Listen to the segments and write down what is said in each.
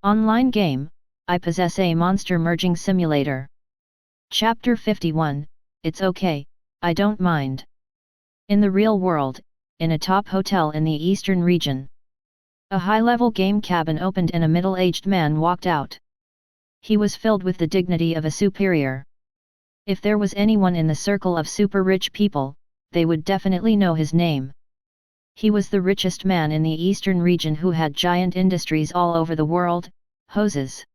Online game, I possess a monster merging simulator. Chapter 51, It's okay, I don't mind. In the real world, in a top hotel in the eastern region, a high-level game cabin opened and a middle-aged man walked out. He was filled with the dignity of a superior. If there was anyone in the circle of super-rich people, they would definitely know his name. He was the richest man in the eastern region who had giant industries all over the world, hoses.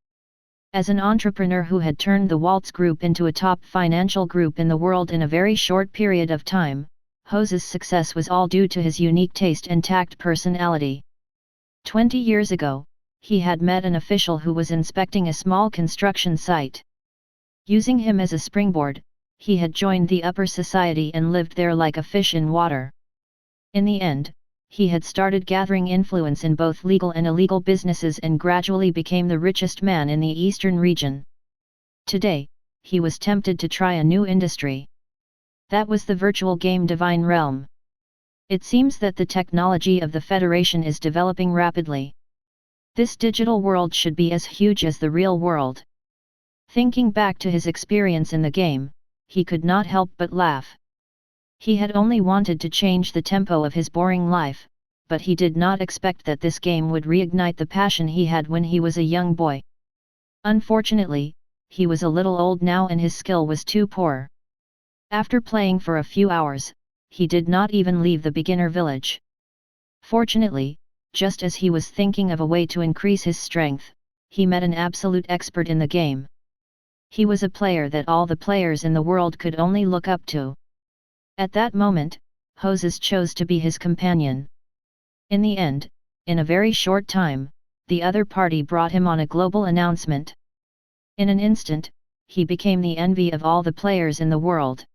As an entrepreneur who had turned the Waltz Group into a top financial group in the world in a very short period of time, Hoses' success was all due to his unique taste and tact personality. 20 years ago, he had met an official who was inspecting a small construction site. Using him as a springboard, he had joined the upper society and lived there like a fish in water. In the end, he had started gathering influence in both legal and illegal businesses and gradually became the richest man in the eastern region. Today, he was tempted to try a new industry. That was the virtual game Divine Realm. It seems that the technology of the Federation is developing rapidly. This digital world should be as huge as the real world. Thinking back to his experience in the game, he could not help but laugh. He had only wanted to change the tempo of his boring life, but he did not expect that this game would reignite the passion he had when he was a young boy. Unfortunately, he was a little old now and his skill was too poor. After playing for a few hours, he did not even leave the beginner village. Fortunately, just as he was thinking of a way to increase his strength, he met an absolute expert in the game. He was a player that all the players in the world could only look up to. At that moment, Hoses chose to be his companion. In the end, in a very short time, the other party brought him on a global announcement. In an instant, he became the envy of all the players in the world.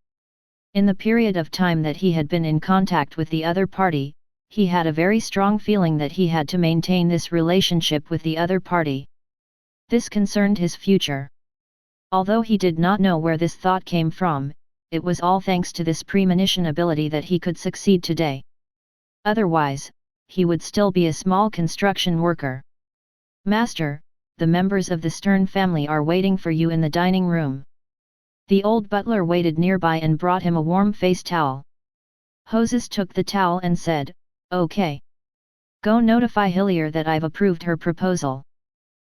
In the period of time that he had been in contact with the other party, he had a very strong feeling that he had to maintain this relationship with the other party. This concerned his future. Although he did not know where this thought came from, it was all thanks to this premonition ability that he could succeed today. Otherwise, he would still be a small construction worker. Master, the members of the Stern family are waiting for you in the dining room. The old butler waited nearby and brought him a warm face towel. Hoses took the towel and said, "Okay. Go notify Hillier that I've approved her proposal.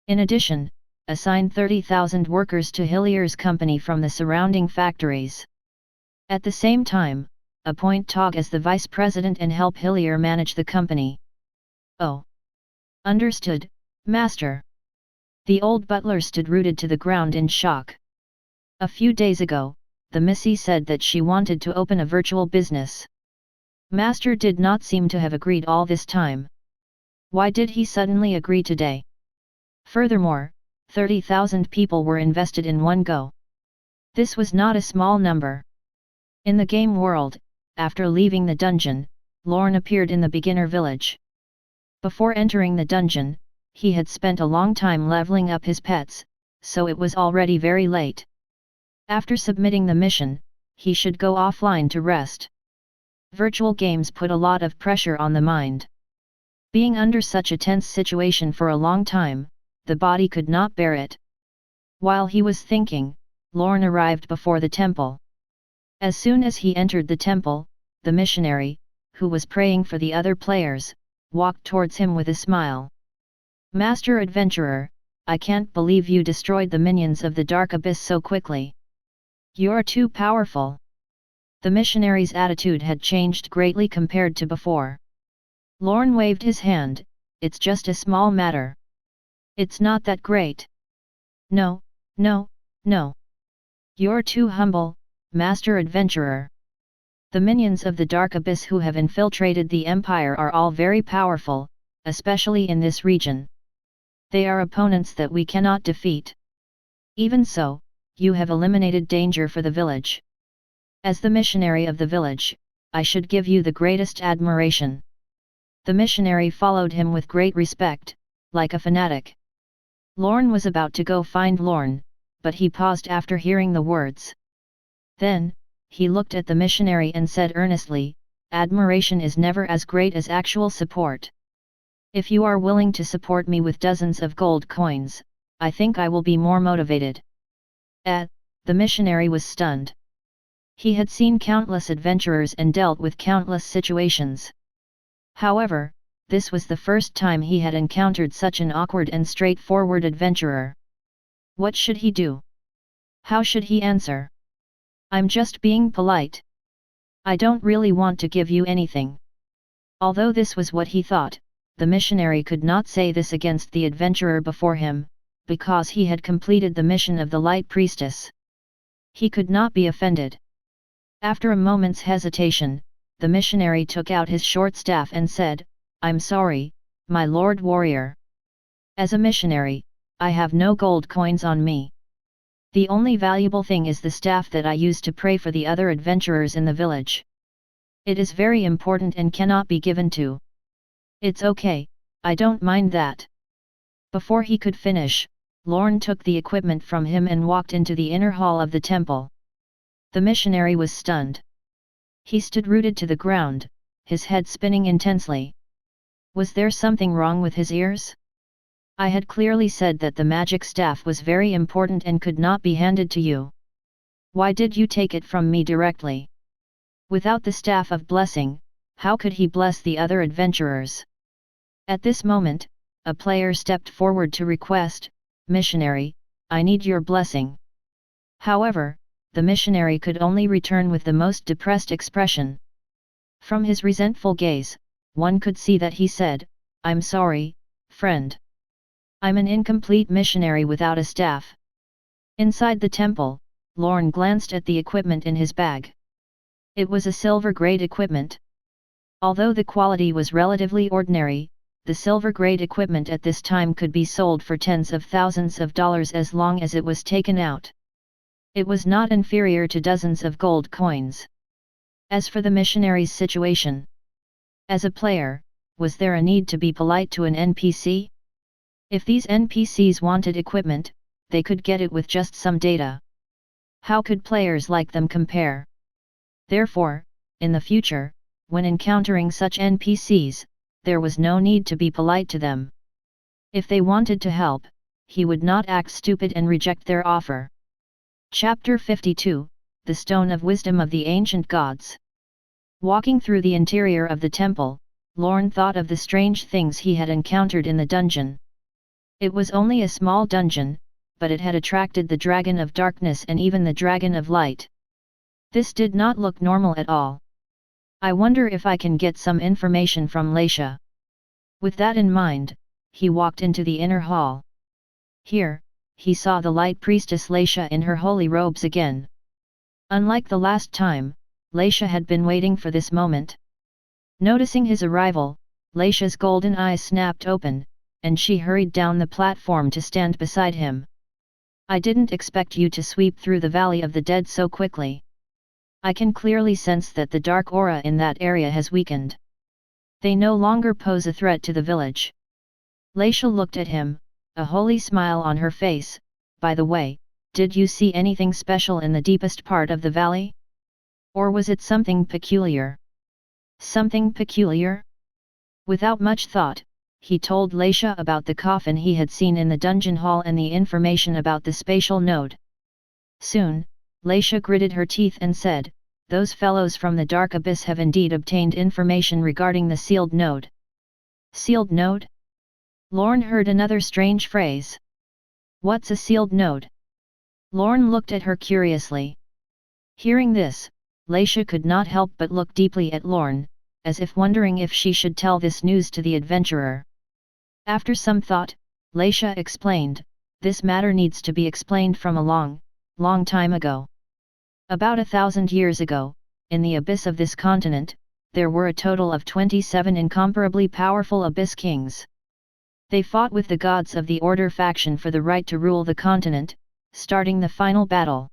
In addition, assign 30,000 workers to Hillier's company from the surrounding factories. At the same time, appoint Tog as the vice president and help Hillier manage the company." "Oh. Understood, master." The old butler stood rooted to the ground in shock. A few days ago, the Missy said that she wanted to open a virtual business. Master did not seem to have agreed all this time. Why did he suddenly agree today? Furthermore, 30,000 people were invested in one go. This was not a small number. In the game world, after leaving the dungeon, Lorne appeared in the beginner village. Before entering the dungeon, he had spent a long time leveling up his pets, so it was already very late. After submitting the mission, he should go offline to rest. Virtual games put a lot of pressure on the mind. Being under such a tense situation for a long time, the body could not bear it. While he was thinking, Lorne arrived before the temple. As soon as he entered the temple, the missionary, who was praying for the other players, walked towards him with a smile. "Master Adventurer, I can't believe you destroyed the minions of the Dark Abyss so quickly. You're too powerful." The missionary's attitude had changed greatly compared to before. Lorne waved his hand, "It's just a small matter. It's not that great." No. You're too humble, Master Adventurer. The minions of the Dark Abyss who have infiltrated the Empire are all very powerful, especially in this region. They are opponents that we cannot defeat. Even so, you have eliminated danger for the village. As the missionary of the village, I should give you the greatest admiration." The missionary followed him with great respect, like a fanatic. Lorne was about to go find Lorne, but he paused after hearing the words. Then, he looked at the missionary and said earnestly, "Admiration is never as great as actual support. If you are willing to support me with dozens of gold coins, I think I will be more motivated. The missionary was stunned. He had seen countless adventurers and dealt with countless situations. However, this was the first time he had encountered such an awkward and straightforward adventurer. What should he do? How should he answer? I'm just being polite. I don't really want to give you anything. Although this was what he thought, the missionary could not say this against the adventurer before him, because he had completed the mission of the Light Priestess. He could not be offended. After a moment's hesitation, the missionary took out his short staff and said, I'm sorry, my lord warrior. As a missionary, I have no gold coins on me. The only valuable thing is the staff that I use to pray for the other adventurers in the village. It is very important and cannot be given to. It's okay, I don't mind that. Before he could finish, Lorne took the equipment from him and walked into the inner hall of the temple. The missionary was stunned. He stood rooted to the ground, his head spinning intensely. Was there something wrong with his ears? I had clearly said that the magic staff was very important and could not be handed to you. Why did you take it from me directly? Without the staff of blessing, how could he bless the other adventurers? At this moment, a player stepped forward to request, Missionary, I need your blessing. However, the missionary could only return with the most depressed expression. From his resentful gaze, one could see that he said, I'm sorry, friend. I'm an incomplete missionary without a staff. Inside the temple, Lorne glanced at the equipment in his bag. It was a silver-grade equipment. Although the quality was relatively ordinary, the silver-grade equipment at this time could be sold for tens of thousands of dollars as long as it was taken out. It was not inferior to dozens of gold coins. As for the missionary's situation, as a player, was there a need to be polite to an NPC? If these NPCs wanted equipment, they could get it with just some data. How could players like them compare? Therefore, in the future, when encountering such NPCs, there was no need to be polite to them. If they wanted to help, he would not act stupid and reject their offer. Chapter 52, The Stone of Wisdom of the Ancient Gods. Walking through the interior of the temple, Lorne thought of the strange things he had encountered in the dungeon. It was only a small dungeon, but it had attracted the Dragon of Darkness and even the Dragon of Light. This did not look normal at all. I wonder if I can get some information from Laisha. With that in mind, he walked into the inner hall. Here, he saw the Light Priestess Laisha in her holy robes again. Unlike the last time, Laisha had been waiting for this moment. Noticing his arrival, Laisha's golden eyes snapped open, and she hurried down the platform to stand beside him. I didn't expect you to sweep through the Valley of the Dead so quickly. I can clearly sense that the dark aura in that area has weakened. They no longer pose a threat to the village. Laisha looked at him, a holy smile on her face. By the way, did you see anything special in the deepest part of the valley? Or was it something peculiar? Something peculiar? Without much thought, he told Laisha about the coffin he had seen in the dungeon hall and the information about the spatial node. Soon, Laisha gritted her teeth and said, those fellows from the Dark Abyss have indeed obtained information regarding the sealed node. Sealed node? Lorne heard another strange phrase. What's a sealed node? Lorne looked at her curiously. Hearing this, Laisha could not help but look deeply at Lorne, as if wondering if she should tell this news to the adventurer. After some thought, Laisha explained, this matter needs to be explained from a long time ago. About 1,000 years ago, in the abyss of this continent, there were a total of 27 incomparably powerful abyss kings. They fought with the gods of the Order faction for the right to rule the continent, starting the final battle.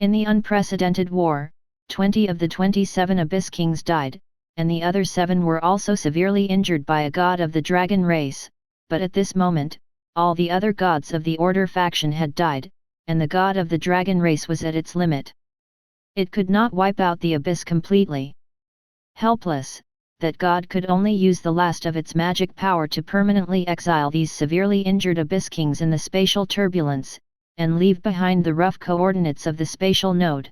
In the unprecedented war, 20 of the 27 abyss kings died, and the other 7 were also severely injured by a god of the dragon race, but at this moment, all the other gods of the Order faction had died, and the god of the dragon race was at its limit. It could not wipe out the abyss completely. Helpless, that God could only use the last of its magic power to permanently exile these severely injured Abyss Kings in the spatial turbulence, and leave behind the rough coordinates of the spatial node.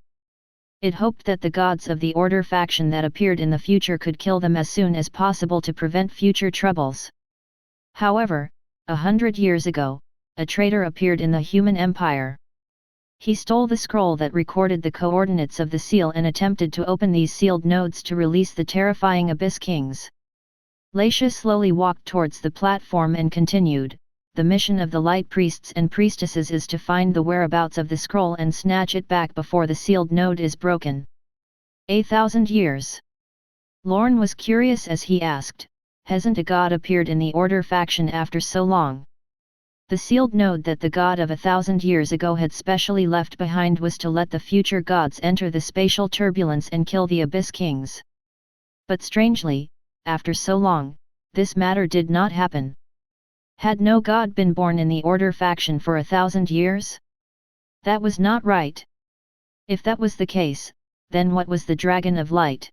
It hoped that the gods of the Order faction that appeared in the future could kill them as soon as possible to prevent future troubles. However, 100 years ago, a traitor appeared in the human empire. He stole the scroll that recorded the coordinates of the seal and attempted to open these sealed nodes to release the terrifying Abyss Kings. Laisha slowly walked towards the platform and continued, "The mission of the Light Priests and Priestesses is to find the whereabouts of the scroll and snatch it back before the sealed node is broken." 1,000 years. Lorne was curious as he asked, "Hasn't a god appeared in the Order faction after so long?" The sealed node that the god of 1,000 years ago had specially left behind was to let the future gods enter the spatial turbulence and kill the Abyss Kings. But strangely, after so long, this matter did not happen. Had no god been born in the Order faction for 1,000 years? That was not right. If that was the case, then what was the Dragon of Light?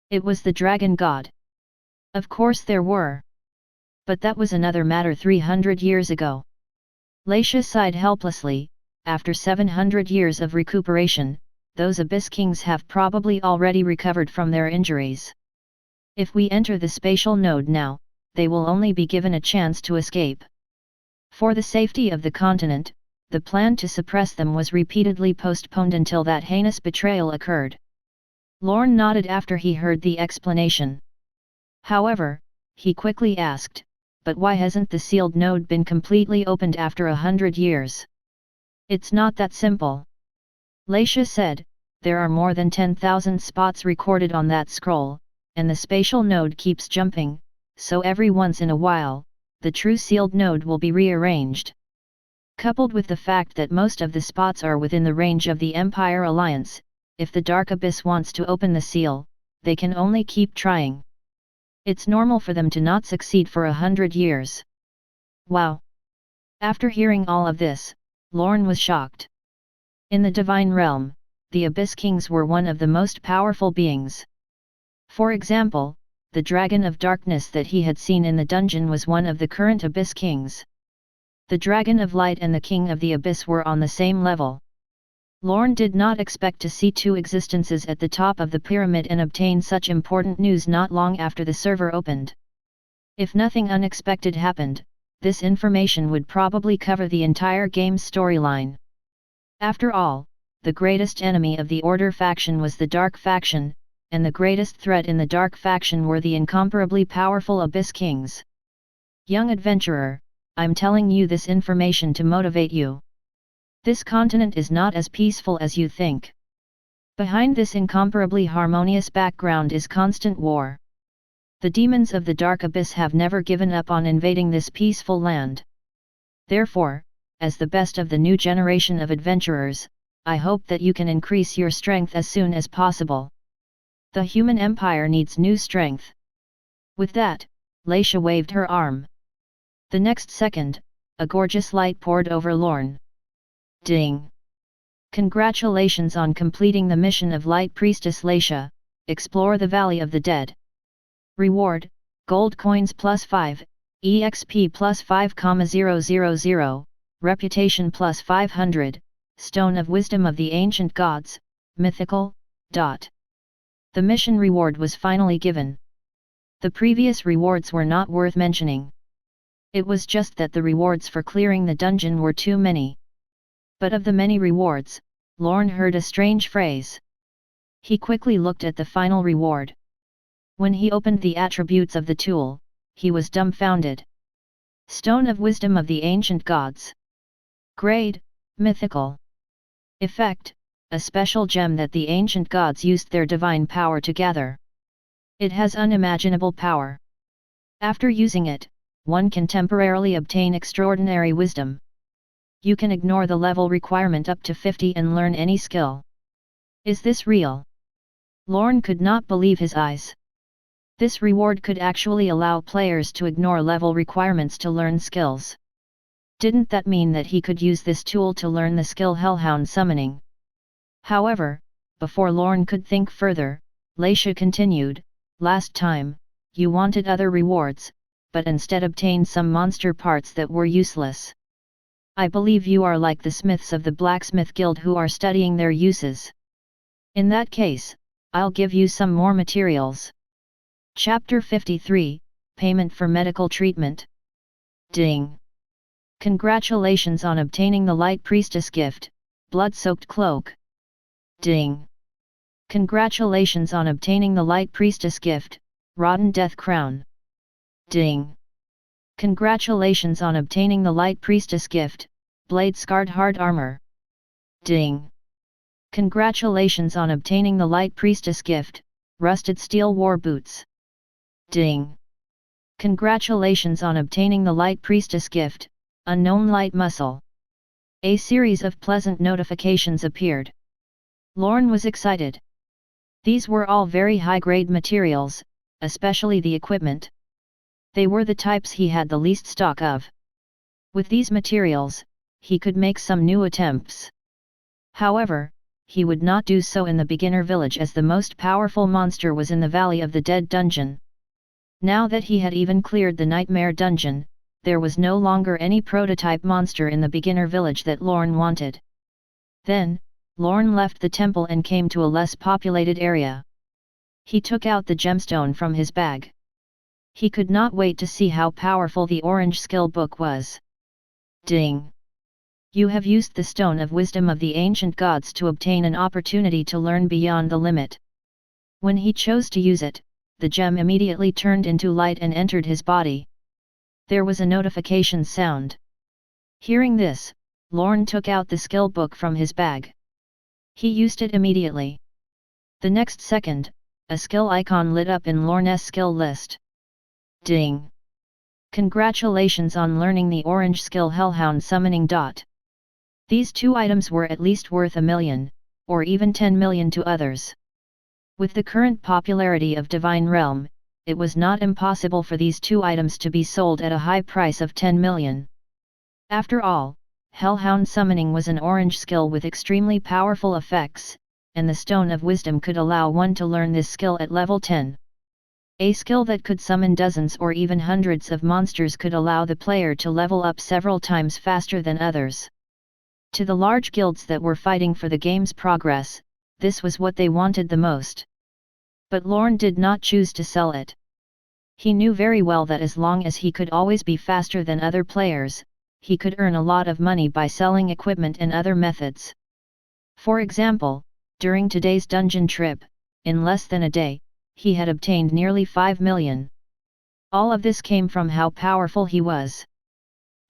It was the Dragon God. Of course there were. But that was another matter 300 years ago. Laisha sighed helplessly. After 700 years of recuperation, those Abyss Kings have probably already recovered from their injuries. If we enter the spatial node now, they will only be given a chance to escape. For the safety of the continent, the plan to suppress them was repeatedly postponed until that heinous betrayal occurred. Lorne nodded after he heard the explanation. However, he quickly asked, "But why hasn't the sealed node been completely opened after 100 years?" "It's not that simple," Laisha said. "There are more than 10,000 spots recorded on that scroll, and the spatial node keeps jumping, so every once in a while, the true sealed node will be rearranged. Coupled with the fact that most of the spots are within the range of the Empire Alliance, if the Dark Abyss wants to open the seal, they can only keep trying. It's normal for them to not succeed for 100 years. Wow! After hearing all of this, Lorne was shocked. In the Divine Realm, the Abyss Kings were one of the most powerful beings. For example, the Dragon of Darkness that he had seen in the dungeon was one of the current Abyss Kings. The Dragon of Light and the King of the Abyss were on the same level. Lorne did not expect to see two existences at the top of the pyramid and obtain such important news not long after the server opened. If nothing unexpected happened, this information would probably cover the entire game's storyline. After all, the greatest enemy of the Order faction was the Dark faction, and the greatest threat in the Dark faction were the incomparably powerful Abyss Kings. Young adventurer, I'm telling you this information to motivate you. This continent is not as peaceful as you think. Behind this incomparably harmonious background is constant war. The demons of the Dark Abyss have never given up on invading this peaceful land. Therefore, as the best of the new generation of adventurers, I hope that you can increase your strength as soon as possible. The human empire needs new strength." With that, Laisha waved her arm. The next second, a gorgeous light poured over Lorne. Ding! Congratulations on completing the mission of Light Priestess Laisha. Explore the Valley of the Dead. Reward: Gold Coins +5, EXP +5,000, Reputation +500, Stone of Wisdom of the Ancient Gods, Mythical. The mission reward was finally given. The previous rewards were not worth mentioning. It was just that the rewards for clearing the dungeon were too many. But of the many rewards, Lorne heard a strange phrase. He quickly looked at the final reward. When he opened the attributes of the tool, he was dumbfounded. Stone of Wisdom of the Ancient Gods. Grade: Mythical. Effect: a special gem that the ancient gods used their divine power to gather. It has unimaginable power. After using it, one can temporarily obtain extraordinary wisdom. You can ignore the level requirement up to 50 and learn any skill. Is this real? Lorne could not believe his eyes. This reward could actually allow players to ignore level requirements to learn skills. Didn't that mean that he could use this tool to learn the skill Hellhound Summoning? However, before Lorne could think further, Laisha continued, last time, you wanted other rewards, but instead obtained some monster parts that were useless. I believe you are like the smiths of the blacksmith guild who are studying their uses. In that case, I'll give you some more materials. Chapter 53, Payment for Medical Treatment. Ding! Congratulations on obtaining the Light Priestess gift, Blood-Soaked Cloak. Ding! Congratulations on obtaining the Light Priestess gift, Rotten Death Crown. Ding! Congratulations on obtaining the Light Priestess gift, Blade-Scarred Hard Armor. Ding! Congratulations on obtaining the Light Priestess gift, Rusted Steel War Boots. Ding! Congratulations on obtaining the Light Priestess gift, Unknown Light Muscle. A series of pleasant notifications appeared. Lorne was excited. These were all very high-grade materials, especially the equipment. They were the types he had the least stock of. With these materials, he could make some new attempts. However, he would not do so in the beginner village as the most powerful monster was in the Valley of the Dead dungeon. Now that he had even cleared the Nightmare dungeon, there was no longer any prototype monster in the beginner village that Lorne wanted. Then, Lorne left the temple and came to a less populated area. He took out the gemstone from his bag. He could not wait to see how powerful the orange skill book was. Ding! You have used the Stone of Wisdom of the Ancient Gods to obtain an opportunity to learn beyond the limit. When he chose to use it, the gem immediately turned into light and entered his body. There was a notification sound. Hearing this, Lorne took out the skill book from his bag. He used it immediately. The next second, a skill icon lit up in Lorne's skill list. Ding! Congratulations on learning the orange skill Hellhound Summoning. These two items were at least worth 1 million, or even 10 million to others. With the current popularity of Divine Realm, it was not impossible for these two items to be sold at a high price of 10 million. After all, Hellhound Summoning was an orange skill with extremely powerful effects, and the Stone of Wisdom could allow one to learn this skill at level 10. A skill that could summon dozens or even hundreds of monsters could allow the player to level up several times faster than others. To the large guilds that were fighting for the game's progress, this was what they wanted the most. But Lorne did not choose to sell it. He knew very well that as long as he could always be faster than other players, he could earn a lot of money by selling equipment and other methods. For example, during today's dungeon trip, in less than a day, he had obtained nearly 5 million. All of this came from how powerful he was.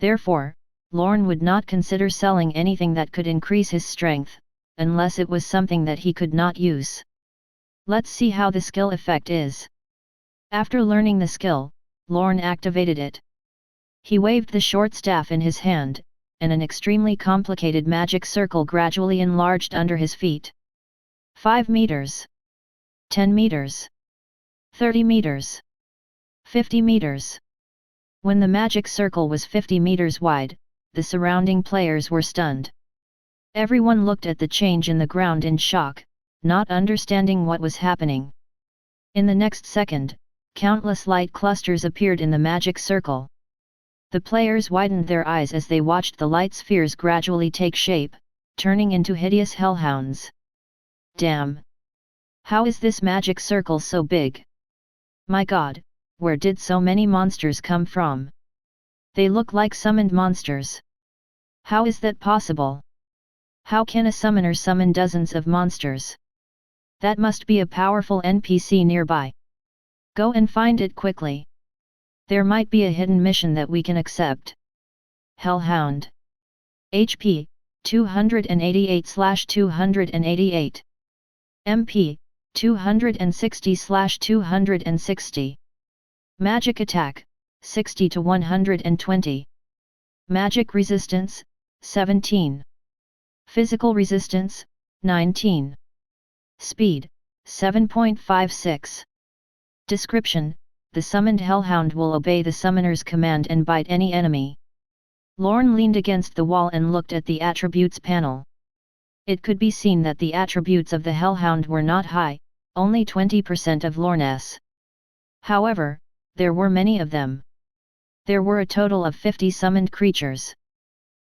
Therefore, Lorne would not consider selling anything that could increase his strength, unless it was something that he could not use. Let's see how the skill effect is. After learning the skill, Lorne activated it. He waved the short staff in his hand, and an extremely complicated magic circle gradually enlarged under his feet. 5 meters. 10 meters. 30 meters. 50 meters. When the magic circle was 50 meters wide, the surrounding players were stunned. Everyone looked at the change in the ground in shock, not understanding what was happening. In the next second, countless light clusters appeared in the magic circle. The players widened their eyes as they watched the light spheres gradually take shape, turning into hideous hellhounds. Damn! How is this magic circle so big? My god, where did so many monsters come from? They look like summoned monsters. How is that possible? How can a summoner summon dozens of monsters? That must be a powerful NPC nearby. Go and find it quickly. There might be a hidden mission that we can accept. Hellhound. HP, 288/288. MP, 260/260. Magic attack, 60 to 120. Magic resistance, 17. Physical resistance, 19. Speed, 7.56. Description: the summoned hellhound will obey the summoner's command and bite any enemy. Lorne leaned against the wall and looked at the attributes panel. It could be seen that the attributes of the hellhound were not high, only 20% of Lorne's. However, there were many of them. There were a total of 50 summoned creatures.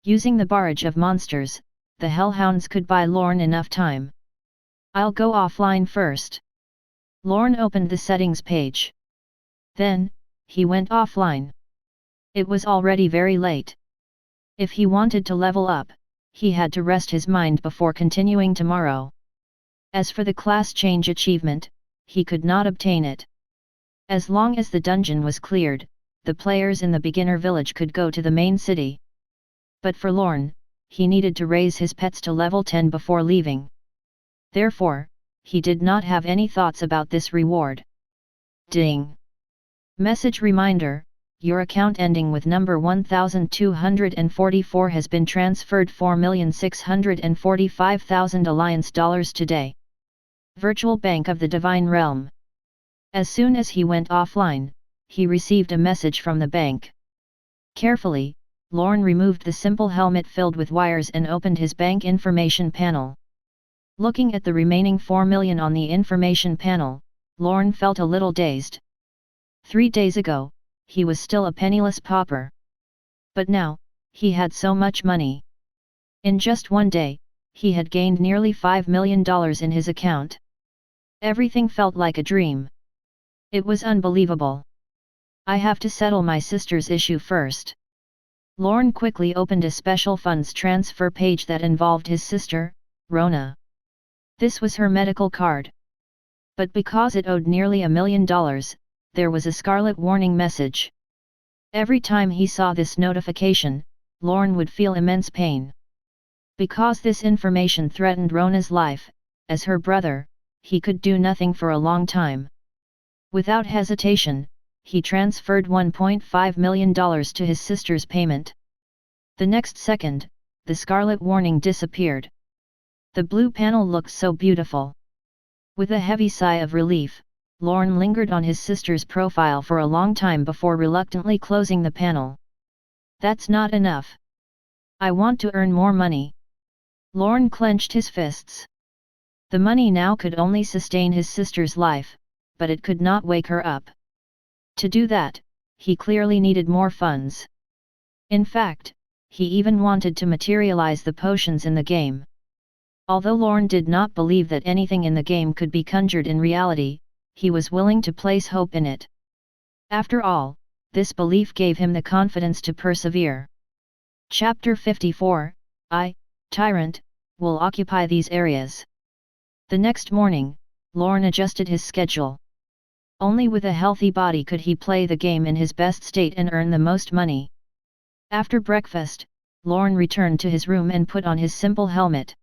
Using the barrage of monsters, the hellhounds could buy Lorne enough time. I'll go offline first. Lorne opened the settings page. Then, he went offline. It was already very late. If he wanted to level up, he had to rest his mind before continuing tomorrow. As for the class change achievement, he could not obtain it. As long as the dungeon was cleared, the players in the beginner village could go to the main city. But for Lorne, he needed to raise his pets to level 10 before leaving. Therefore, he did not have any thoughts about this reward. Ding! Message reminder: your account ending with number 1244 has been transferred 4,645,000 Alliance dollars today. Virtual Bank of the Divine Realm. As soon as he went offline, he received a message from the bank. Carefully, Lorne removed the simple helmet filled with wires and opened his bank information panel. Looking at the remaining 4 million on the information panel, Lorne felt a little dazed. 3 days ago, he was still a penniless pauper. But now, he had so much money. In just one day, he had gained nearly $5 million in his account. Everything felt like a dream. It was unbelievable. I have to settle my sister's issue first. Lorne quickly opened a special funds transfer page that involved his sister, Rona. This was her medical card. But because it owed nearly $1 million, there was a scarlet warning message. Every time he saw this notification, Lorne would feel immense pain. Because this information threatened Rona's life, as her brother, he could do nothing for a long time. Without hesitation, he transferred $1.5 million to his sister's payment. The next second, the scarlet warning disappeared. The blue panel looked so beautiful. With a heavy sigh of relief, Lorne lingered on his sister's profile for a long time before reluctantly closing the panel. That's not enough. I want to earn more money. Lorne clenched his fists. The money now could only sustain his sister's life, but it could not wake her up. To do that, he clearly needed more funds. In fact, he even wanted to materialize the potions in the game. Although Lorne did not believe that anything in the game could be conjured in reality, he was willing to place hope in it. After all, this belief gave him the confidence to persevere. Chapter 54, Tyrant, will occupy these areas. The next morning, Lorne adjusted his schedule. Only with a healthy body could he play the game in his best state and earn the most money. After breakfast, Lorne returned to his room and put on his simple helmet.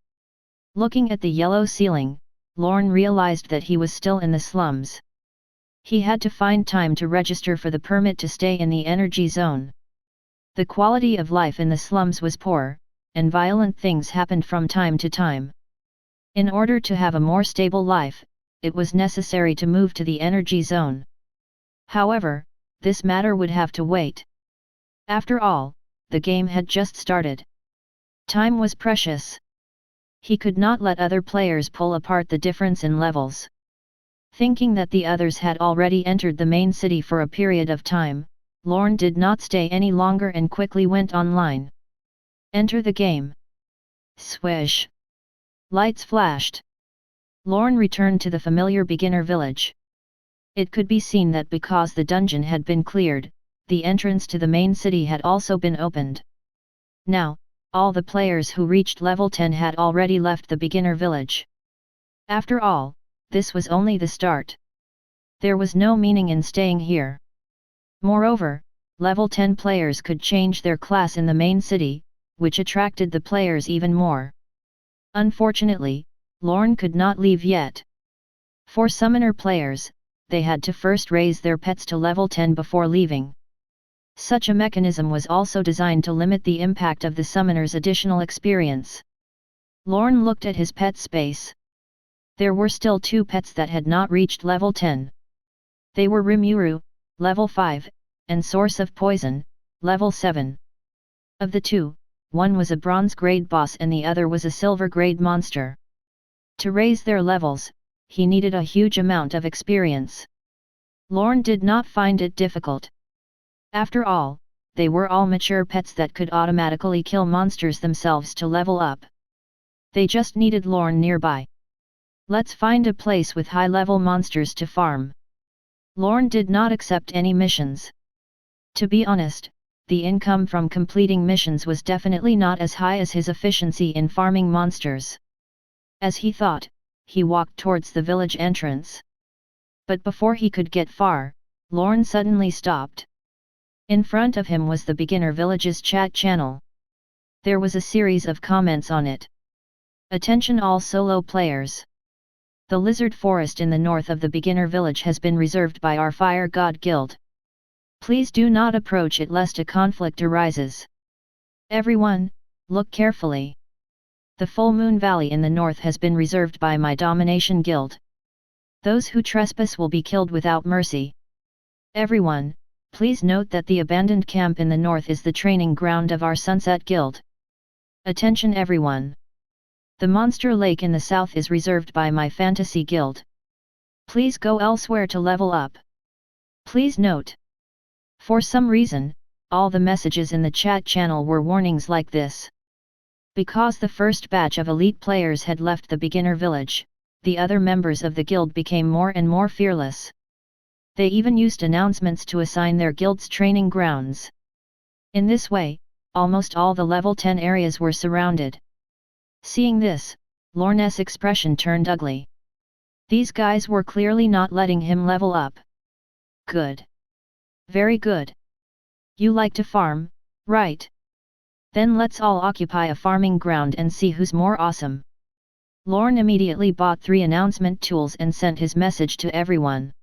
Looking at the yellow ceiling, Lorne realized that he was still in the slums. He had to find time to register for the permit to stay in the energy zone. The quality of life in the slums was poor, and violent things happened from time to time. In order to have a more stable life, it was necessary to move to the energy zone. However, this matter would have to wait. After all, the game had just started. Time was precious. He could not let other players pull apart the difference in levels. Thinking that the others had already entered the main city for a period of time, Lorne did not stay any longer and quickly went online. Enter the game. Swish. Lights flashed. Lorne returned to the familiar beginner village. It could be seen that because the dungeon had been cleared, the entrance to the main city had also been opened. Now, all the players who reached level 10 had already left the beginner village. After all, this was only the start. There was no meaning in staying here. Moreover, level 10 players could change their class in the main city, which attracted the players even more. Unfortunately, Lorne could not leave yet. For summoner players, they had to first raise their pets to level 10 before leaving. Such a mechanism was also designed to limit the impact of the summoner's additional experience. Lorne looked at his pet space. There were still 2 pets that had not reached level 10. They were Rimuru, level 5, and Source of Poison, level 7. Of the 2, one was a bronze grade boss and the other was a silver grade monster. To raise their levels, he needed a huge amount of experience. Lorne did not find it difficult. After all, they were all mature pets that could automatically kill monsters themselves to level up. They just needed Lorne nearby. Let's find a place with high-level monsters to farm. Lorne did not accept any missions. To be honest, the income from completing missions was definitely not as high as his efficiency in farming monsters. As he thought, he walked towards the village entrance. But before he could get far, Lorne suddenly stopped. In front of him was the beginner village's chat channel. There was a series of comments on it. Attention all solo players. The lizard forest in the north of the beginner village has been reserved by our Fire God Guild. Please do not approach it lest a conflict arises. Everyone, look carefully. The Full Moon Valley in the north has been reserved by my Domination Guild. Those who trespass will be killed without mercy. Everyone, please note that the abandoned camp in the north is the training ground of our Sunset Guild. Attention everyone. The Monster Lake in the south is reserved by my Fantasy Guild. Please go elsewhere to level up. Please note. For some reason, all the messages in the chat channel were warnings like this. Because the first batch of elite players had left the beginner village, the other members of the guild became more and more fearless. They even used announcements to assign their guild's training grounds. In this way, almost all the level 10 areas were surrounded. Seeing this, Lorne's expression turned ugly. These guys were clearly not letting him level up. Good. Very good. You like to farm, right? Then let's all occupy a farming ground and see who's more awesome. Lorne immediately bought 3 announcement tools and sent his message to everyone.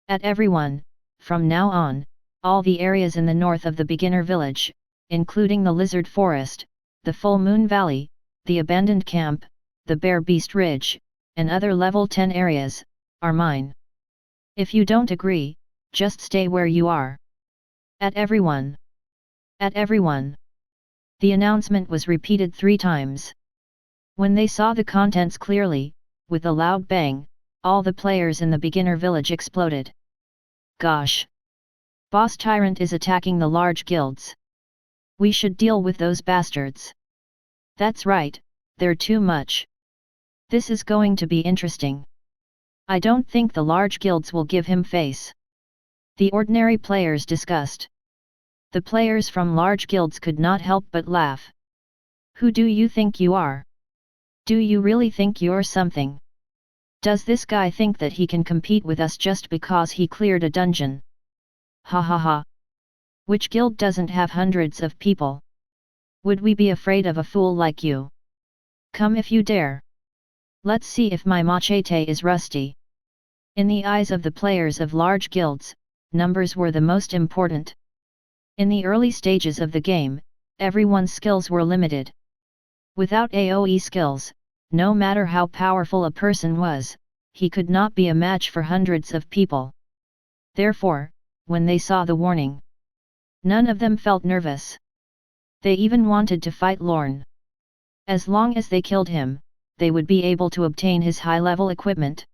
At everyone, from now on, all the areas in the north of the beginner village, including the Lizard Forest, the Full Moon Valley, the abandoned camp, the Bear Beast Ridge, and other level 10 areas, are mine. If you don't agree, just stay where you are. At everyone. At everyone. The announcement was repeated 3 times. When they saw the contents clearly, with a loud bang, all the players in the beginner village exploded. Gosh! Boss Tyrant is attacking the large guilds. We should deal with those bastards. That's right, they're too much. This is going to be interesting. I don't think the large guilds will give him face. The ordinary players discussed. The players from large guilds could not help but laugh. Who do you think you are? Do you really think you're something? Does this guy think that he can compete with us just because he cleared a dungeon? Ha ha ha. Which guild doesn't have hundreds of people? Would we be afraid of a fool like you? Come if you dare. Let's see if my machete is rusty. In the eyes of the players of large guilds, numbers were the most important. In the early stages of the game, everyone's skills were limited. Without AoE skills, no matter how powerful a person was, he could not be a match for hundreds of people. Therefore, when they saw the warning, none of them felt nervous. They even wanted to fight Lorne. As long as they killed him, they would be able to obtain his high-level equipment.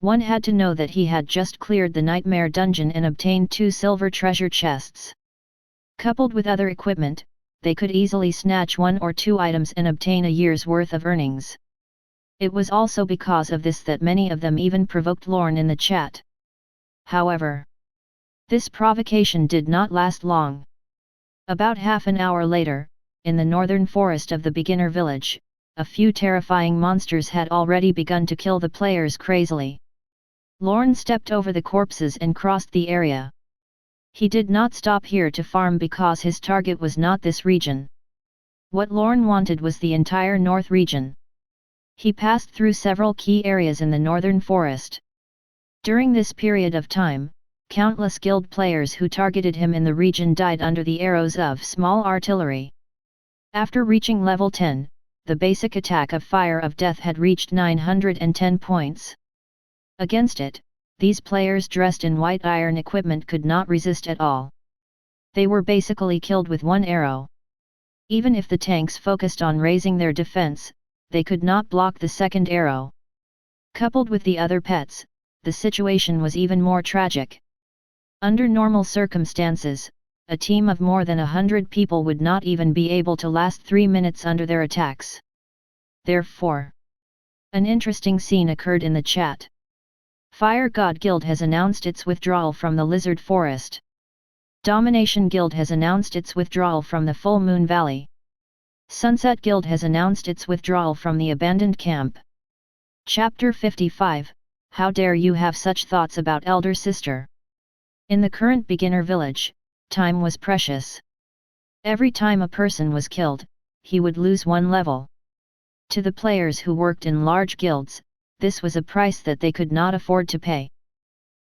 One had to know that he had just cleared the Nightmare Dungeon and obtained 2 silver treasure chests. Coupled with other equipment, they could easily snatch 1 or 2 items and obtain a year's worth of earnings. It was also because of this that many of them even provoked Lorne in the chat. However, this provocation did not last long. About half an hour later, in the northern forest of the beginner village, a few terrifying monsters had already begun to kill the players crazily. Lorne stepped over the corpses and crossed the area. He did not stop here to farm because his target was not this region. What Lorne wanted was the entire north region. He passed through several key areas in the northern forest. During this period of time, countless guild players who targeted him in the region died under the arrows of small artillery. After reaching level 10, the basic attack of Fire of Death had reached 910 points. Against it, these players dressed in white iron equipment could not resist at all. They were basically killed with 1 arrow. Even if the tanks focused on raising their defense, they could not block the second arrow. Coupled with the other pets, the situation was even more tragic. Under normal circumstances, a team of more than 100 people would not even be able to last 3 minutes under their attacks. Therefore, an interesting scene occurred in the chat. Fire God Guild has announced its withdrawal from the Lizard Forest. Domination Guild has announced its withdrawal from the Full Moon Valley. Sunset Guild has announced its withdrawal from the abandoned camp. Chapter 55, How dare you have such thoughts about elder sister? In the current beginner village, time was precious. Every time a person was killed, he would lose 1 level. To the players who worked in large guilds, this was a price that they could not afford to pay.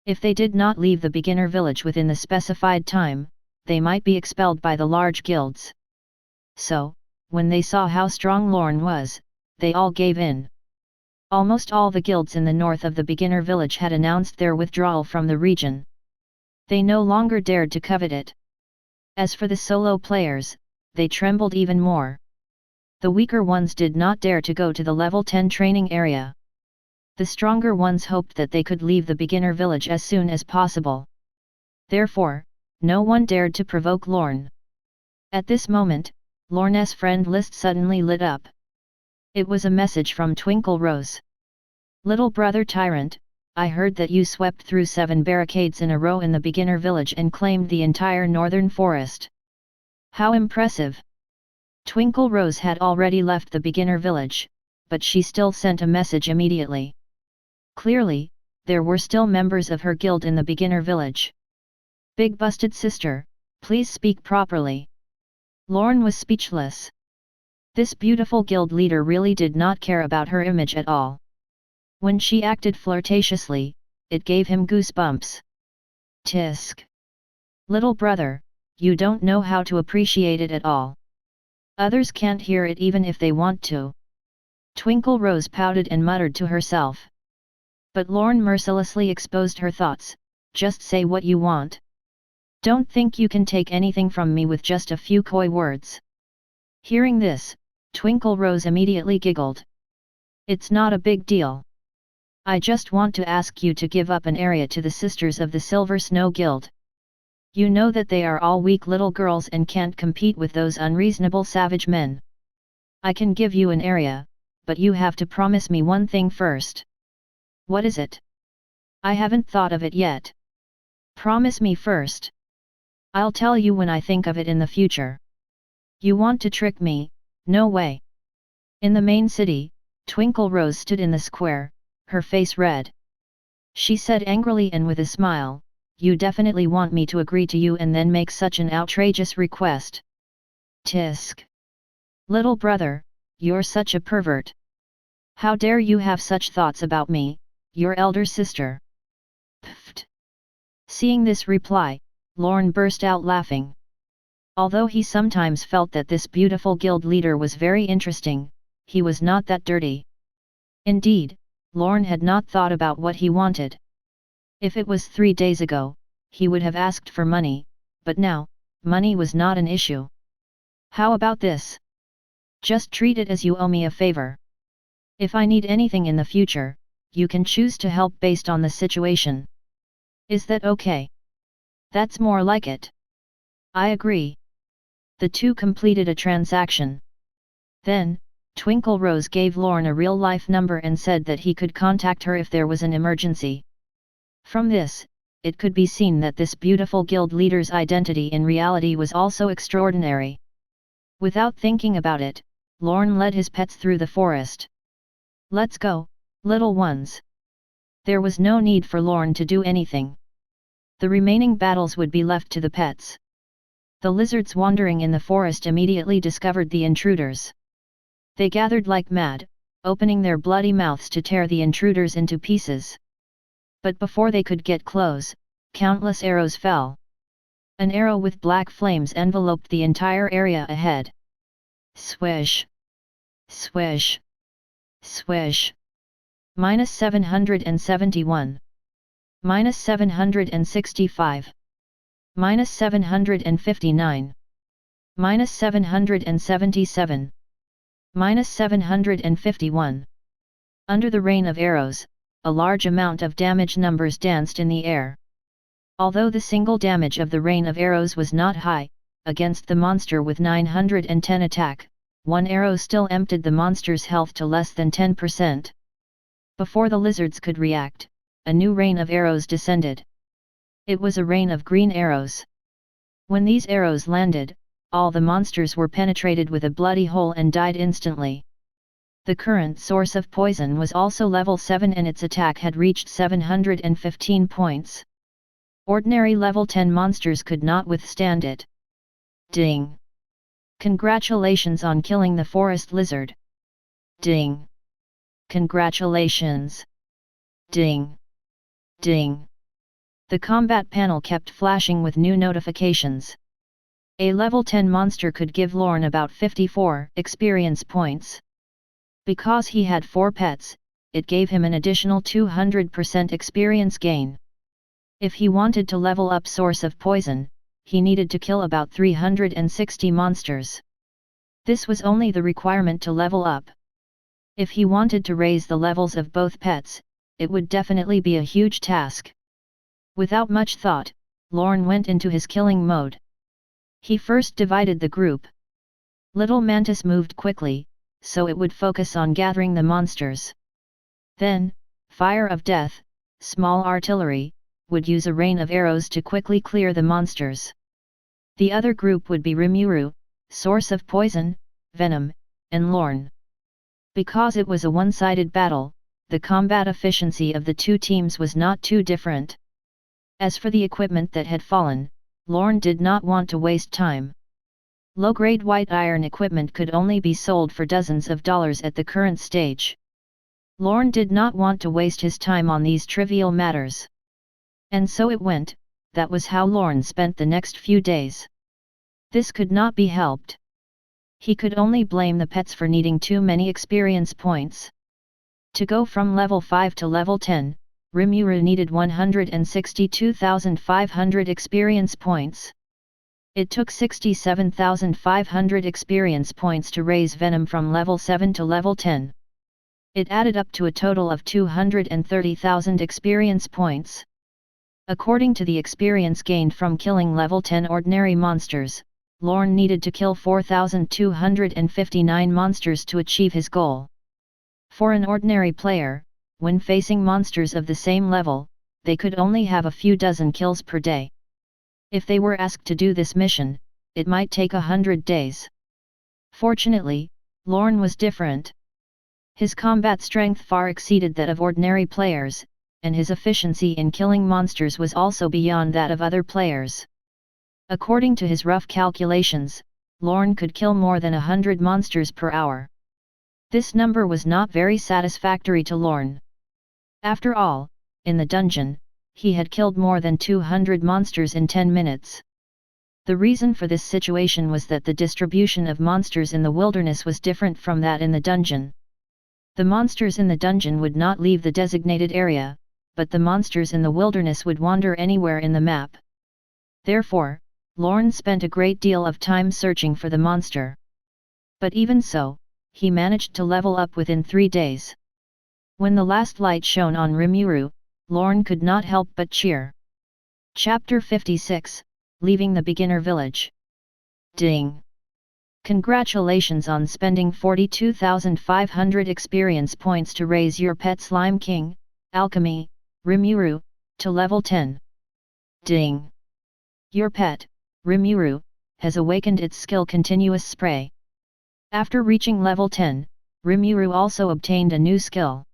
If they did not leave the beginner village within the specified time, they might be expelled by the large guilds. So, when they saw how strong Lorne was, they all gave in. Almost all the guilds in the north of the beginner village had announced their withdrawal from the region. They no longer dared to covet it. As for the solo players, they trembled even more. The weaker ones did not dare to go to the level 10 training area. The stronger ones hoped that they could leave the beginner village as soon as possible. Therefore, no one dared to provoke Lorne. At this moment, Lorne's friend list suddenly lit up. It was a message from Twinkle Rose. Little brother Tyrant, I heard that you swept through 7 barricades in a row in the beginner village and claimed the entire northern forest. How impressive! Twinkle Rose had already left the beginner village, but she still sent a message immediately. Clearly, there were still members of her guild in the beginner village. Big busted sister, please speak properly. Lorne was speechless. This beautiful guild leader really did not care about her image at all. When she acted flirtatiously, it gave him goosebumps. Tisk. Little brother, you don't know how to appreciate it at all. Others can't hear it even if they want to. Twinkle Rose pouted and muttered to herself. But Lorne mercilessly exposed her thoughts. Just say what you want. Don't think you can take anything from me with just a few coy words. Hearing this, Twinkle Rose immediately giggled. It's not a big deal. I just want to ask you to give up an area to the sisters of the Silver Snow Guild. You know that they are all weak little girls and can't compete with those unreasonable savage men. I can give you an area, but you have to promise me one thing first. What is it? I haven't thought of it yet. Promise me first. I'll tell you when I think of it in the future. You want to trick me? No way. In the main city, Twinkle Rose stood in the square, her face red. She said angrily and with a smile, you definitely want me to agree to you and then make such an outrageous request. Tisk. Little brother, you're such a pervert. How dare you have such thoughts about me, your elder sister? Pfft. Seeing this reply, Lorne burst out laughing. Although he sometimes felt that this beautiful guild leader was very interesting, he was not that dirty. Indeed, Lorne had not thought about what he wanted. If it was 3 days ago, he would have asked for money, but now, money was not an issue. How about this? Just treat it as you owe me a favor. If I need anything in the future, you can choose to help based on the situation. Is that okay? That's more like it. I agree. The two completed a transaction. Then, Twinkle Rose gave Lorne a real-life number and said that he could contact her if there was an emergency. From this, it could be seen that this beautiful guild leader's identity in reality was also extraordinary. Without thinking about it, Lorne led his pets through the forest. Let's go, little ones. There was no need for Lorne to do anything. The remaining battles would be left to the pets. The lizards wandering in the forest immediately discovered the intruders. They gathered like mad, opening their bloody mouths to tear the intruders into pieces. But before they could get close, countless arrows fell. An arrow with black flames enveloped the entire area ahead. Swish! Swish! Swish! -771. -765. -759. -777. -751. Under the rain of arrows, a large amount of damage numbers danced in the air. Although the single damage of the rain of arrows was not high, against the monster with 910 attack, one arrow still emptied the monster's health to less than 10%. Before the lizards could react, a new rain of arrows descended. It was a rain of green arrows. When these arrows landed, all the monsters were penetrated with a bloody hole and died instantly. The current source of poison was also level 7 and its attack had reached 715 points. Ordinary level 10 monsters could not withstand it. Ding! Congratulations on killing the forest lizard. Ding! Congratulations! Ding! Ding! The combat panel kept flashing with new notifications. A level 10 monster could give Lorne about 54 experience points. Because he had 4 pets, it gave him an additional 200% experience gain. If he wanted to level up source of poison, he needed to kill about 360 monsters. This was only the requirement to level up. If he wanted to raise the levels of both pets, it would definitely be a huge task. Without much thought, Lorne went into his killing mode. He first divided the group. Little Mantis moved quickly, so it would focus on gathering the monsters. Then, Fire of Death, small artillery, would use a rain of arrows to quickly clear the monsters. The other group would be Rimuru, source of poison, venom, and Lorne. Because it was a one-sided battle, the combat efficiency of the two teams was not too different. As for the equipment that had fallen, Lorne did not want to waste time. Low-grade white iron equipment could only be sold for dozens of dollars at the current stage. Lorne did not want to waste his time on these trivial matters. And so it went, that was how Lorne spent the next few days. This could not be helped. He could only blame the pets for needing too many experience points. To go from level 5 to level 10, Rimuru needed 162,500 experience points. It took 67,500 experience points to raise Venom from level 7 to level 10. It added up to a total of 230,000 experience points. According to the experience gained from killing level 10 ordinary monsters, Lorne needed to kill 4,259 monsters to achieve his goal. For an ordinary player, when facing monsters of the same level, they could only have a few dozen kills per day. If they were asked to do this mission, it might take 100 days. Fortunately, Lorne was different. His combat strength far exceeded that of ordinary players, and his efficiency in killing monsters was also beyond that of other players. According to his rough calculations, Lorne could kill more than 100 monsters per hour. This number was not very satisfactory to Lorne. After all, in the dungeon, he had killed more than 200 monsters in 10 minutes. The reason for this situation was that the distribution of monsters in the wilderness was different from that in the dungeon. The monsters in the dungeon would not leave the designated area, but the monsters in the wilderness would wander anywhere in the map. Therefore, Lorne spent a great deal of time searching for the monster. But even so, he managed to level up within 3 days. When the last light shone on Rimuru, Lorne could not help but cheer. Chapter 56, Leaving the Beginner Village. Ding! Congratulations on spending 42,500 experience points to raise your pet Slime King, Alchemy, Rimuru, to level 10. Ding! Your pet, Rimuru, has awakened its skill Continuous Spray. After reaching level 10, Rimuru also obtained a new skill.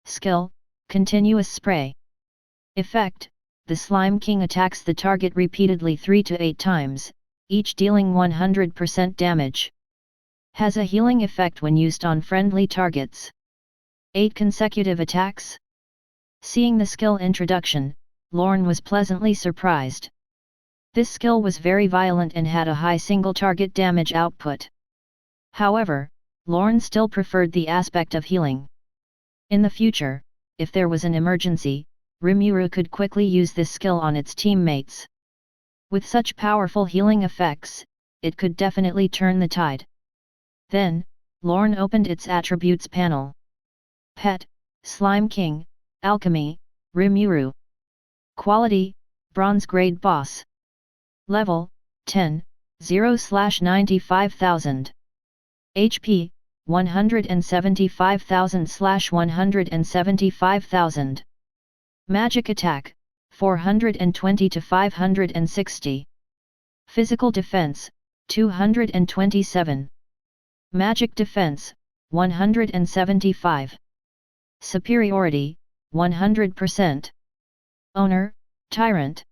Skill, Continuous Spray. Effect, the Slime King attacks the target repeatedly 3 to 8 times, each dealing 100% damage. Has a healing effect when used on friendly targets. 8 consecutive attacks? Seeing the skill introduction, Lorne was pleasantly surprised. This skill was very violent and had a high single target damage output. However, Lorne still preferred the aspect of healing. In the future, if there was an emergency, Rimuru could quickly use this skill on its teammates. With such powerful healing effects, it could definitely turn the tide. Then, Lorne opened its attributes panel. Pet, Slime King, Alchemy, Rimuru. Quality, Bronze Grade Boss. Level, 10, 0/95,000. HP, 175,000/175,000. Magic Attack, 420 to 560. Physical Defense, 227. Magic Defense, 175. Superiority, 100%. Owner, Tyrant.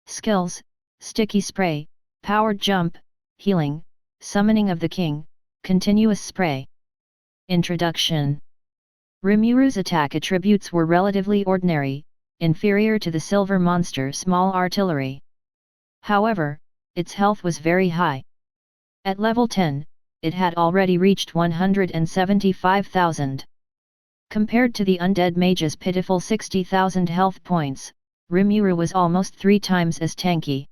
Skills, Sticky Spray, Powered Jump, Healing, Summoning of the King, Continuous Spray. Introduction. Rimuru's attack attributes were relatively ordinary, inferior to the Silver Monster Small Artillery. However, its health was very high. At level 10, it had already reached 175,000. Compared to the Undead Mage's pitiful 60,000 health points, Rimuru was almost 3 times as tanky.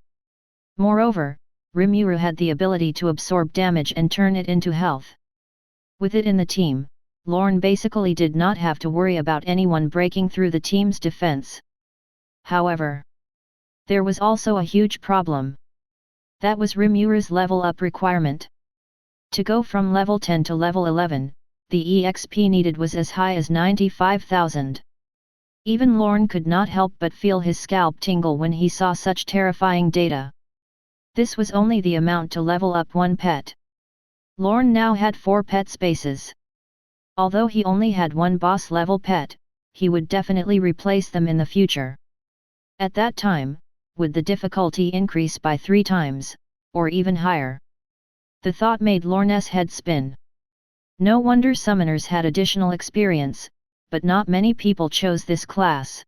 Moreover, Rimuru had the ability to absorb damage and turn it into health. With it in the team, Lorne basically did not have to worry about anyone breaking through the team's defense. However, there was also a huge problem. That was Rimuru's level up requirement. To go from level 10 to level 11, the EXP needed was as high as 95,000. Even Lorne could not help but feel his scalp tingle when he saw such terrifying data. This was only the amount to level up one pet. Lorne now had 4 pet spaces. Although he only had one boss level pet, he would definitely replace them in the future. At that time, would the difficulty increase by 3 times, or even higher? The thought made Lorne's head spin. No wonder summoners had additional experience, but not many people chose this class.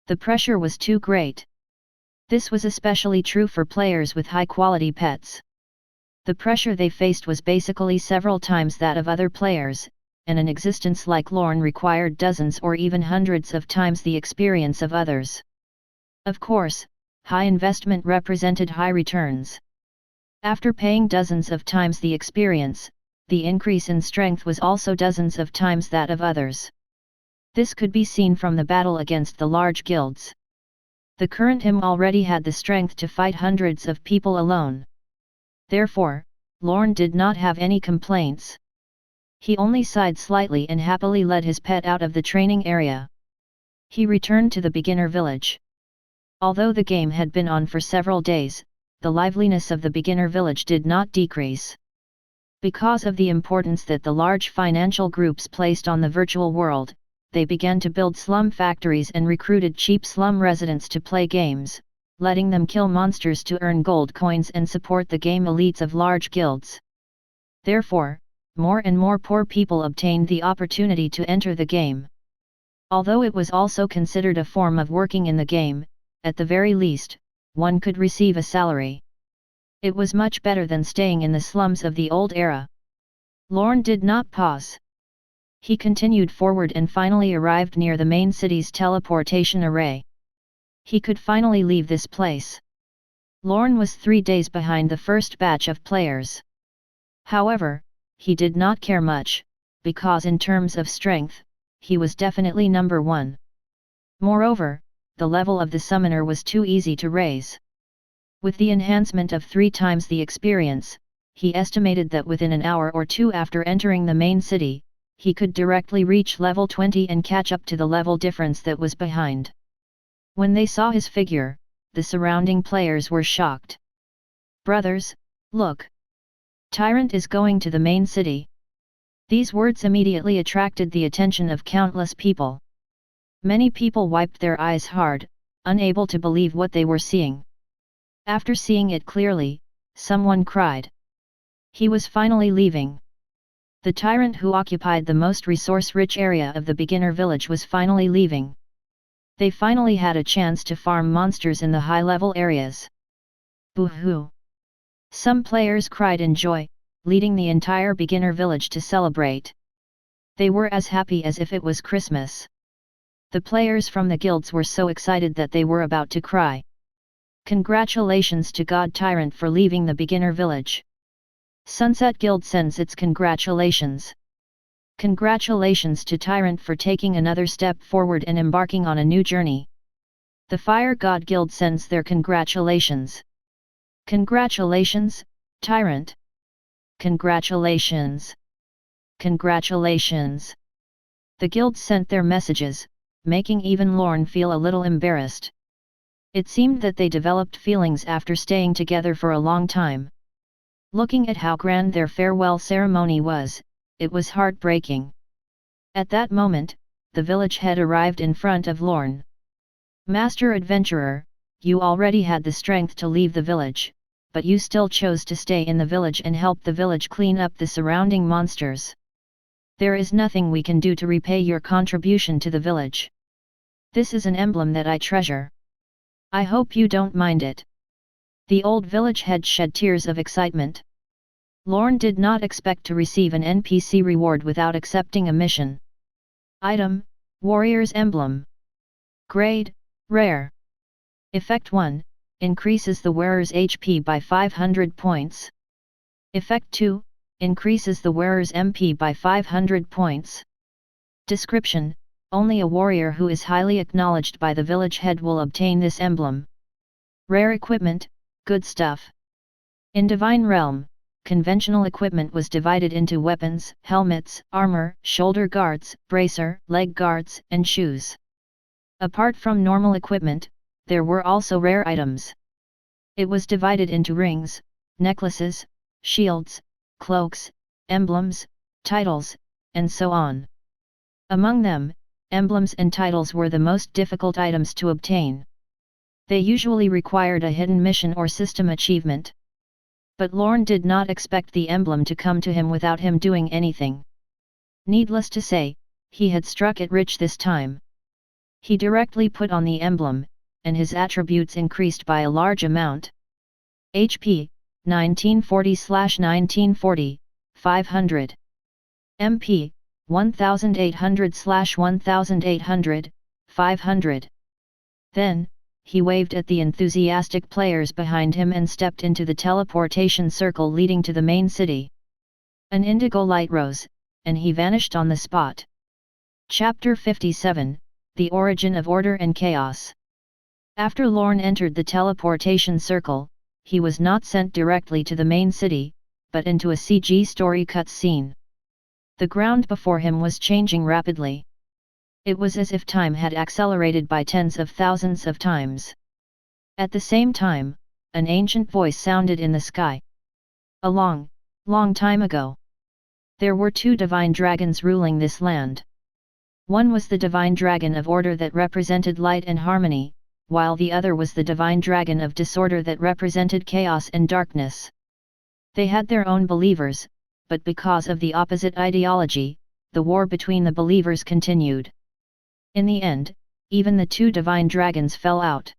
The pressure was too great. This was especially true for players with high-quality pets. The pressure they faced was basically several times that of other players, and an existence like Lorne required dozens or even hundreds of times the experience of others. Of course, high investment represented high returns. After paying dozens of times the experience, the increase in strength was also dozens of times that of others. This could be seen from the battle against the large guilds. The current him already had the strength to fight hundreds of people alone. Therefore, Lorne did not have any complaints. He only sighed slightly and happily led his pet out of the training area. He returned to the beginner village. Although the game had been on for several days, the liveliness of the beginner village did not decrease. Because of the importance that the large financial groups placed on the virtual world, they began to build slum factories and recruited cheap slum residents to play games, letting them kill monsters to earn gold coins and support the game elites of large guilds. Therefore, more and more poor people obtained the opportunity to enter the game. Although it was also considered a form of working in the game, at the very least, one could receive a salary. It was much better than staying in the slums of the old era. Lorne did not pause. He continued forward and finally arrived near the main city's teleportation array. He could finally leave this place. Lorne was 3 days behind the first batch of players. However, he did not care much, because in terms of strength, he was definitely number 1. Moreover, the level of the summoner was too easy to raise. With the enhancement of 3 times the experience, he estimated that within an hour or 2 after entering the main city, he could directly reach level 20 and catch up to the level difference that was behind. When they saw his figure, the surrounding players were shocked. "Brothers, look! Tyrant is going to the main city." These words immediately attracted the attention of countless people. Many people wiped their eyes hard, unable to believe what they were seeing. After seeing it clearly, someone cried. He was finally leaving. The tyrant who occupied the most resource-rich area of the beginner village was finally leaving. They finally had a chance to farm monsters in the high-level areas. Boo-hoo! Some players cried in joy, leading the entire beginner village to celebrate. They were as happy as if it was Christmas. The players from the guilds were so excited that they were about to cry. Congratulations to God Tyrant for leaving the beginner village. Sunset Guild sends its congratulations. Congratulations to Tyrant for taking another step forward and embarking on a new journey. The Fire God Guild sends their congratulations. Congratulations, Tyrant. Congratulations. Congratulations. The guild sent their messages, making even Lorne feel a little embarrassed. It seemed that they developed feelings after staying together for a long time. Looking at how grand their farewell ceremony was, it was heartbreaking. At that moment, the village head arrived in front of Lorne. Master Adventurer, you already had the strength to leave the village, but you still chose to stay in the village and help the village clean up the surrounding monsters. There is nothing we can do to repay your contribution to the village. This is an emblem that I treasure. I hope you don't mind it. The old village head shed tears of excitement. Lorne did not expect to receive an NPC reward without accepting a mission. Item: Warrior's Emblem. Grade: Rare. Effect 1: increases the wearer's HP by 500 points. Effect 2: increases the wearer's MP by 500 points. Description: only a warrior who is highly acknowledged by the village head will obtain this emblem. Rare equipment: good stuff. In Divine Realm, conventional equipment was divided into weapons, helmets, armor, shoulder guards, bracer, leg guards, and shoes. Apart from normal equipment, there were also rare items. It was divided into rings, necklaces, shields, cloaks, emblems, titles, and so on. Among them, emblems and titles were the most difficult items to obtain. They usually required a hidden mission or system achievement. But Lorne did not expect the emblem to come to him without him doing anything. Needless to say, he had struck it rich this time. He directly put on the emblem, and his attributes increased by a large amount. HP: 1940/1940, 500. MP: 1800/1800, 500. Then, he waved at the enthusiastic players behind him and stepped into the teleportation circle leading to the main city. An indigo light rose, and he vanished on the spot. Chapter 57: The Origin of Order and Chaos. After Lorne entered the teleportation circle, he was not sent directly to the main city, but into a CG story cutscene. The ground before him was changing rapidly. It was as if time had accelerated by tens of thousands of times. At the same time, an ancient voice sounded in the sky. A long, long time ago, there were two divine dragons ruling this land. One was the divine dragon of order that represented light and harmony, while the other was the divine dragon of disorder that represented chaos and darkness. They had their own believers, but because of the opposite ideology, the war between the believers continued. In the end, even the two divine dragons fell out.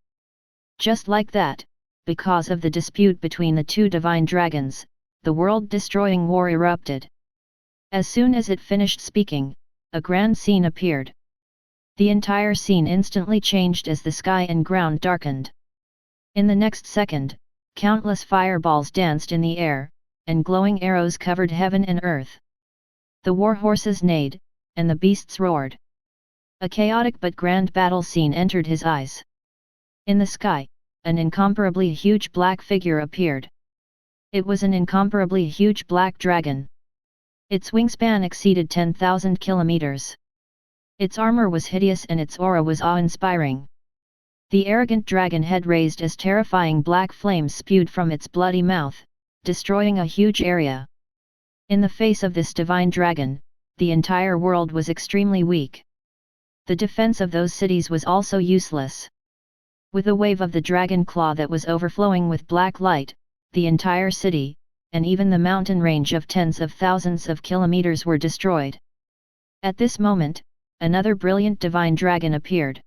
Just like that, because of the dispute between the two divine dragons, the world-destroying war erupted. As soon as it finished speaking, a grand scene appeared. The entire scene instantly changed as the sky and ground darkened. In the next second, countless fireballs danced in the air, and glowing arrows covered heaven and earth. The war horses neighed, and the beasts roared. A chaotic but grand battle scene entered his eyes. In the sky, an incomparably huge black figure appeared. It was an incomparably huge black dragon. Its wingspan exceeded 10,000 kilometers. Its armor was hideous and its aura was awe-inspiring. The arrogant dragon head raised as terrifying black flames spewed from its bloody mouth, destroying a huge area. In the face of this divine dragon, the entire world was extremely weak. The defense of those cities was also useless. With a wave of the dragon claw that was overflowing with black light, the entire city, and even the mountain range of tens of thousands of kilometers were destroyed. At this moment, another brilliant divine dragon appeared.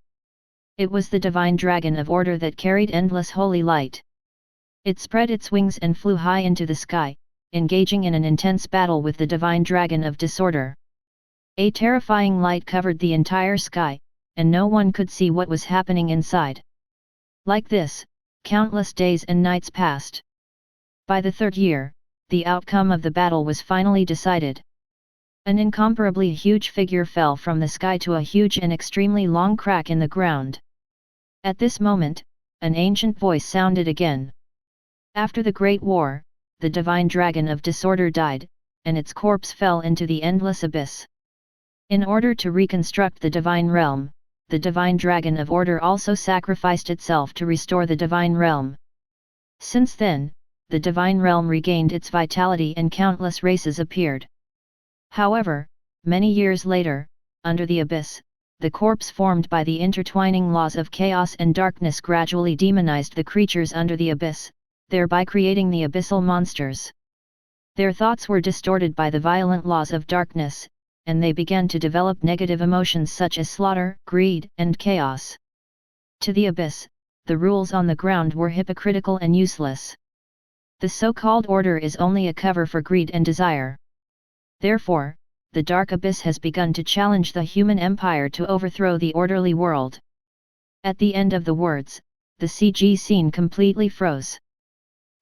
It was the divine dragon of order that carried endless holy light. It spread its wings and flew high into the sky, engaging in an intense battle with the divine dragon of disorder. A terrifying light covered the entire sky, and no one could see what was happening inside. Like this, countless days and nights passed. By the third year, the outcome of the battle was finally decided. An incomparably huge figure fell from the sky to a huge and extremely long crack in the ground. At this moment, an ancient voice sounded again. After the Great War, the divine dragon of disorder died, and its corpse fell into the endless abyss. In order to reconstruct the divine realm, the divine dragon of order also sacrificed itself to restore the divine realm. Since then, the divine realm regained its vitality and countless races appeared. However, many years later, under the abyss, the corpse formed by the intertwining laws of chaos and darkness gradually demonized the creatures under the abyss, thereby creating the abyssal monsters. Their thoughts were distorted by the violent laws of darkness, and they began to develop negative emotions such as slaughter, greed, and chaos. To the abyss, the rules on the ground were hypocritical and useless. The so-called order is only a cover for greed and desire. Therefore, the dark abyss has begun to challenge the human empire to overthrow the orderly world. At the end of the words, the CG scene completely froze.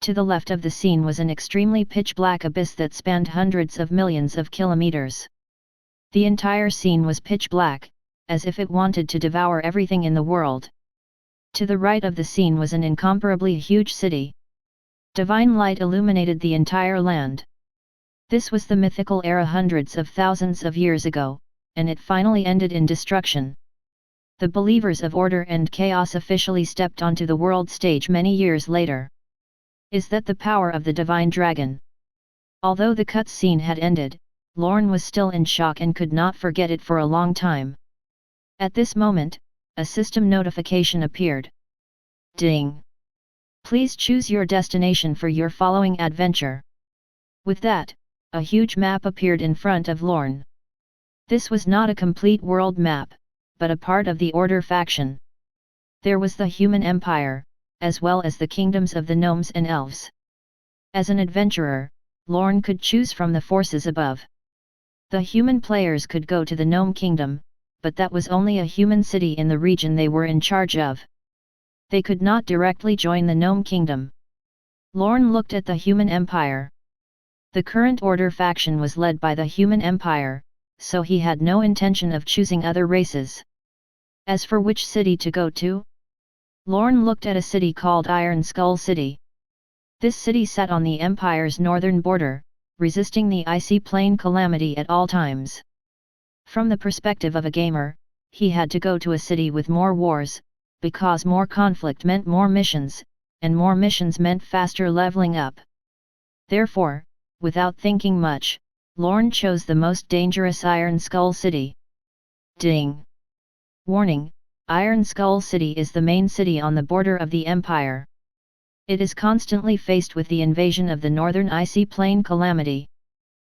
To the left of the scene was an extremely pitch-black abyss that spanned hundreds of millions of kilometers. The entire scene was pitch black, as if it wanted to devour everything in the world. To the right of the scene was an incomparably huge city. Divine light illuminated the entire land. This was the mythical era hundreds of thousands of years ago, and it finally ended in destruction. The believers of order and chaos officially stepped onto the world stage many years later. Is that the power of the divine dragon? Although the cutscene had ended, Lorne was still in shock and could not forget it for a long time. At this moment, a system notification appeared. Ding! Please choose your destination for your following adventure. With that, a huge map appeared in front of Lorne. This was not a complete world map, but a part of the Order faction. There was the human empire, as well as the kingdoms of the gnomes and elves. As an adventurer, Lorne could choose from the forces above. The human players could go to the gnome kingdom, but that was only a human city in the region they were in charge of. They could not directly join the gnome kingdom. Lorne looked at the human empire. The current Order faction was led by the human empire, so he had no intention of choosing other races. As for which city to go to, Lorne looked at a city called Iron Skull City. This city sat on the empire's northern border, resisting the icy plain calamity at all times. From the perspective of a gamer, he had to go to a city with more wars, because more conflict meant more missions, and more missions meant faster leveling up. Therefore, without thinking much, Lorne chose the most dangerous Iron Skull City. Ding! Warning: Iron Skull City is the main city on the border of the Empire. It is constantly faced with the invasion of the Northern Icy Plain calamity.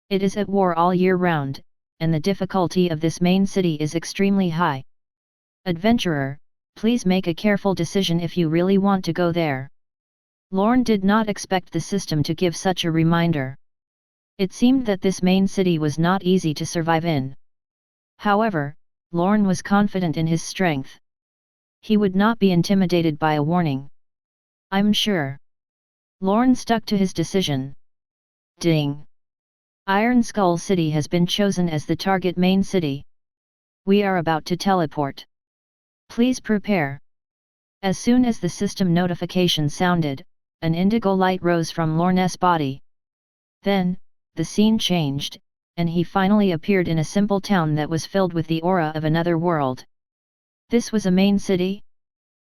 It is at war all year round, and the difficulty of this main city is extremely high. Adventurer, please make a careful decision if you really want to go there. Lorne did not expect the system to give such a reminder. It seemed that this main city was not easy to survive in. However, Lorne was confident in his strength. He would not be intimidated by a warning. I'm sure. Lorne stuck to his decision. Ding! Iron Skull City has been chosen as the target main city. We are about to teleport. Please prepare. As soon as the system notification sounded, an indigo light rose from Lorne's body. Then, the scene changed, and he finally appeared in a simple town that was filled with the aura of another world. This was a main city?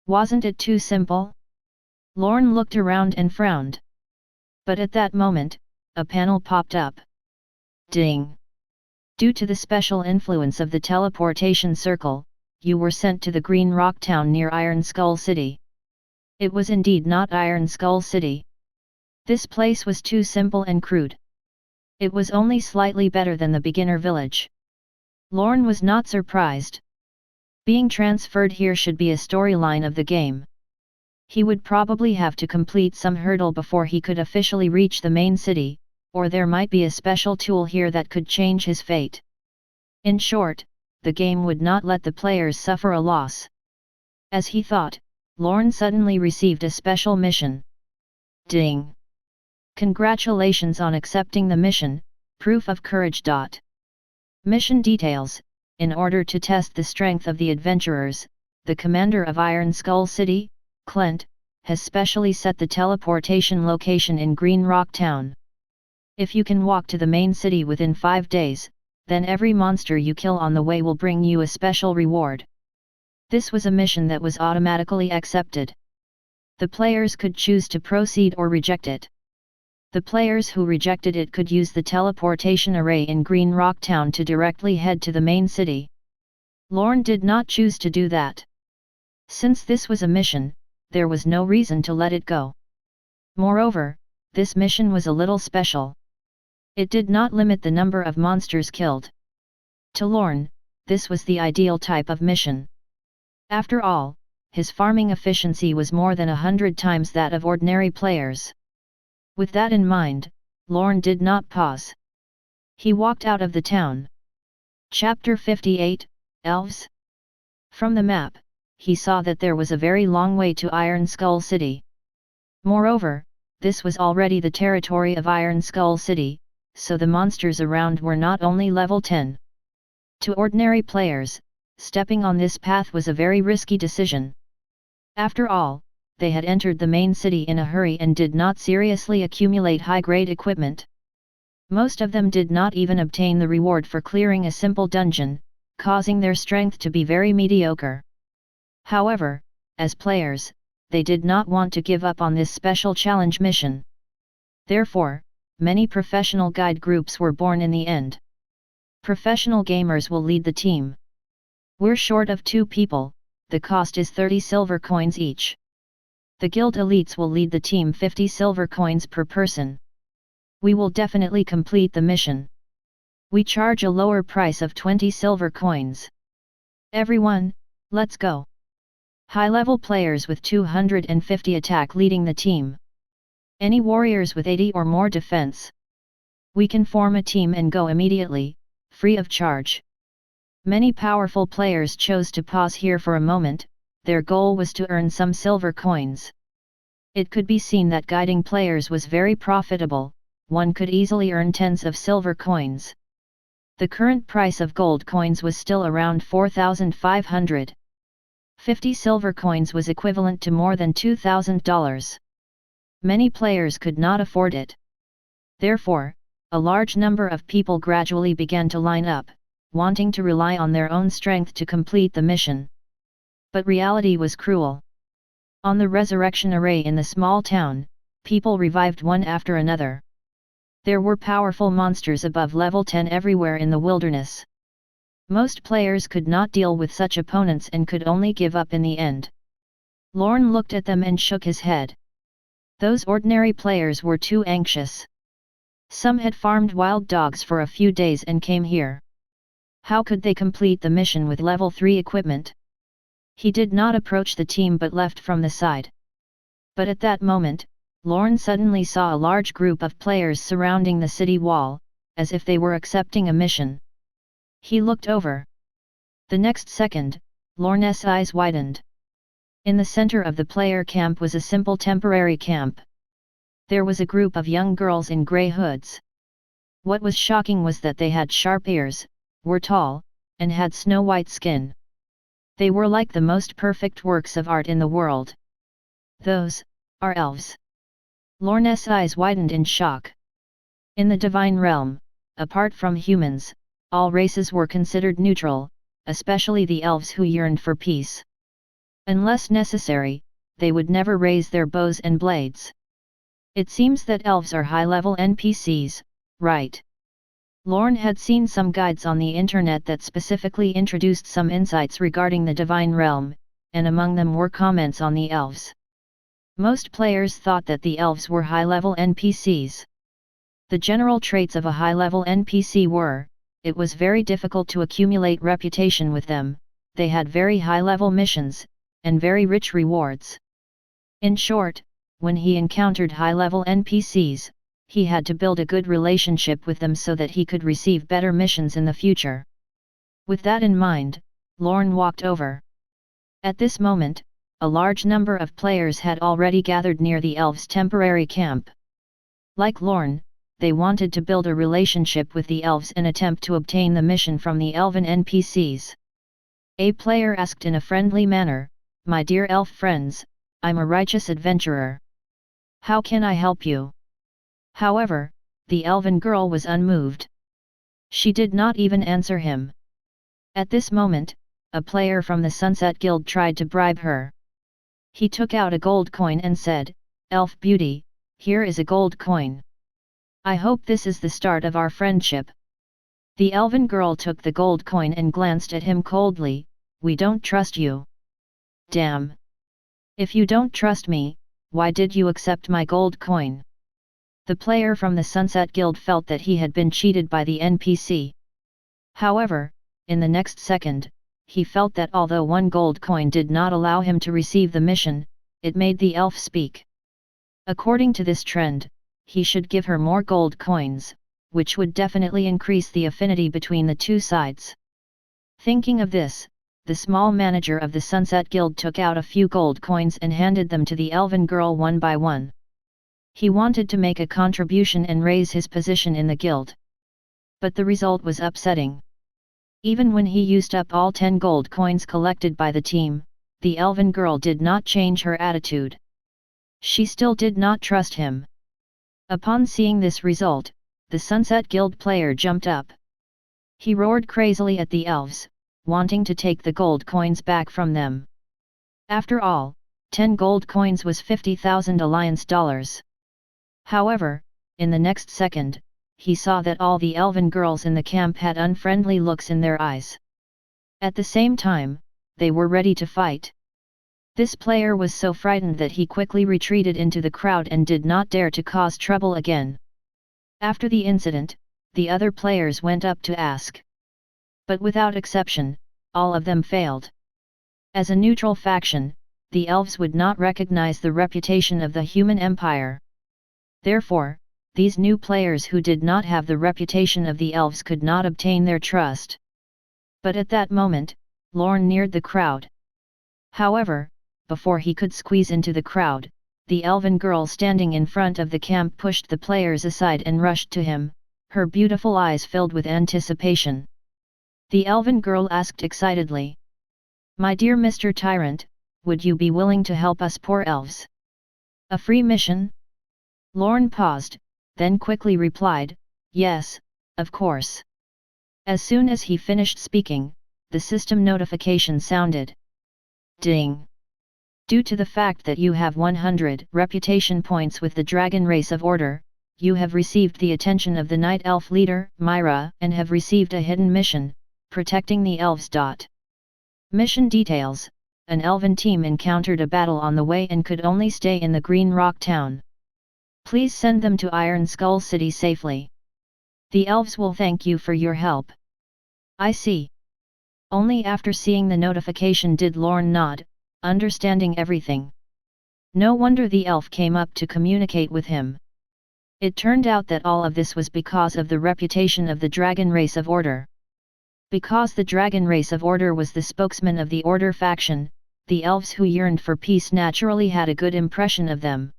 Wasn't it too simple? Lorne looked around and frowned. But at that moment, a panel popped up. Ding! Due to the special influence of the teleportation circle, you were sent to the Green Rock Town near Iron Skull City. It was indeed not Iron Skull City. This place was too simple and crude. It was only slightly better than the beginner village. Lorne was not surprised. Being transferred here should be a storyline of the game. He would probably have to complete some hurdle before he could officially reach the main city, or there might be a special tool here that could change his fate. In short, the game would not let the players suffer a loss. As he thought, Lorne suddenly received a special mission. Ding! Congratulations on accepting the mission, proof of courage. Mission details: in order to test the strength of the adventurers, the commander of Iron Skull City, Clint, has specially set the teleportation location in Green Rock Town. If you can walk to the main city within 5 days, then every monster you kill on the way will bring you a special reward. This was a mission that was automatically accepted. The players could choose to proceed or reject it. The players who rejected it could use the teleportation array in Green Rock Town to directly head to the main city. Lorne did not choose to do that. Since this was a mission, there was no reason to let it go. Moreover, this mission was a little special. It did not limit the number of monsters killed. To Lorne, this was the ideal type of mission. After all, his farming efficiency was more than 100 times that of ordinary players. With that in mind, Lorne did not pause. He walked out of the town. Chapter 58, Elves. From the map, he saw that there was a very long way to Iron Skull City. Moreover, this was already the territory of Iron Skull City, so the monsters around were not only level 10. To ordinary players, stepping on this path was a very risky decision. After all, they had entered the main city in a hurry and did not seriously accumulate high-grade equipment. Most of them did not even obtain the reward for clearing a simple dungeon, causing their strength to be very mediocre. However, as players, they did not want to give up on this special challenge mission. Therefore, many professional guide groups were born in the end. Professional gamers will lead the team. We're short of 2 people, the cost is 30 silver coins each. The guild elites will lead the team, 50 silver coins per person. We will definitely complete the mission. We charge a lower price of 20 silver coins. Everyone, let's go. High-level players with 250 attack leading the team. Any warriors with 80 or more defense. We can form a team and go immediately, free of charge. Many powerful players chose to pause here for a moment. Their goal was to earn some silver coins. It could be seen that guiding players was very profitable. One could easily earn tens of silver coins. The current price of gold coins was still around 4,500. 50 silver coins was equivalent to more than $2,000. Many players could not afford it. Therefore, a large number of people gradually began to line up, wanting to rely on their own strength to complete the mission. But reality was cruel. On the resurrection array in the small town, people revived one after another. There were powerful monsters above level 10 everywhere in the wilderness. Most players could not deal with such opponents and could only give up in the end. Lorne looked at them and shook his head. Those ordinary players were too anxious. Some had farmed wild dogs for a few days and came here. How could they complete the mission with level 3 equipment? He did not approach the team but left from the side. But at that moment, Lorne suddenly saw a large group of players surrounding the city wall, as if they were accepting a mission. He looked over. The next second, Lorne's eyes widened. In the center of the player camp was a simple temporary camp. There was a group of young girls in grey hoods. What was shocking was that they had sharp ears, were tall, and had snow-white skin. They were like the most perfect works of art in the world. Those are elves. Lorne's eyes widened in shock. In the divine realm, apart from humans, all races were considered neutral, especially the elves who yearned for peace. Unless necessary, they would never raise their bows and blades. It seems that elves are high-level NPCs, right? Lorne had seen some guides on the internet that specifically introduced some insights regarding the divine realm, and among them were comments on the elves. Most players thought that the elves were high-level NPCs. The general traits of a high-level NPC were, it was very difficult to accumulate reputation with them, they had very high-level missions, and very rich rewards. In short, when he encountered high-level NPCs, he had to build a good relationship with them so that he could receive better missions in the future. With that in mind, Lorne walked over. At this moment, a large number of players had already gathered near the elves' temporary camp. Like Lorne, they wanted to build a relationship with the elves and attempt to obtain the mission from the elven NPCs. A player asked in a friendly manner, "My dear elf friends, I'm a righteous adventurer. How can I help you?" However, the elven girl was unmoved. She did not even answer him. At this moment, a player from the Sunset Guild tried to bribe her. He took out a gold coin and said, "Elf beauty, here is a gold coin. I hope this is the start of our friendship." The elven girl took the gold coin and glanced at him coldly, "We don't trust you." "Damn! If you don't trust me, why did you accept my gold coin?" The player from the Sunset Guild felt that he had been cheated by the NPC. However, in the next second, he felt that although one gold coin did not allow him to receive the mission, it made the elf speak. According to this trend, he should give her more gold coins, which would definitely increase the affinity between the two sides. Thinking of this, the small manager of the Sunset Guild took out a few gold coins and handed them to the elven girl one by one. He wanted to make a contribution and raise his position in the guild. But the result was upsetting. Even when he used up all 10 gold coins collected by the team, the elven girl did not change her attitude. She still did not trust him. Upon seeing this result, the Sunset Guild player jumped up. He roared crazily at the elves, wanting to take the gold coins back from them. After all, 10 gold coins was 50,000 alliance dollars. However, in the next second, he saw that all the elven girls in the camp had unfriendly looks in their eyes. At the same time, they were ready to fight. This player was so frightened that he quickly retreated into the crowd and did not dare to cause trouble again. After the incident, the other players went up to ask. But without exception, all of them failed. As a neutral faction, the elves would not recognize the reputation of the human empire. Therefore, these new players who did not have the reputation of the elves could not obtain their trust. But at that moment, Lorne neared the crowd. However, before he could squeeze into the crowd, the elven girl standing in front of the camp pushed the players aside and rushed to him, her beautiful eyes filled with anticipation. The elven girl asked excitedly, "My dear Mr. Tyrant, would you be willing to help us poor elves? A free mission?" Lorne paused, then quickly replied, "Yes, of course." As soon as he finished speaking, the system notification sounded. Ding! Due to the fact that you have 100 reputation points with the Dragon Race of Order, you have received the attention of the Night Elf leader, Myra, and have received a hidden mission, protecting the elves. Mission details: an elven team encountered a battle on the way and could only stay in the Green Rock Town. Please send them to Iron Skull City safely. The elves will thank you for your help. I see. Only after seeing the notification did Lorne nod, understanding everything. No wonder the elf came up to communicate with him. It turned out that all of this was because of the reputation of the Dragon Race of Order. Because the Dragon Race of Order was the spokesman of the Order faction, the elves who yearned for peace naturally had a good impression of them.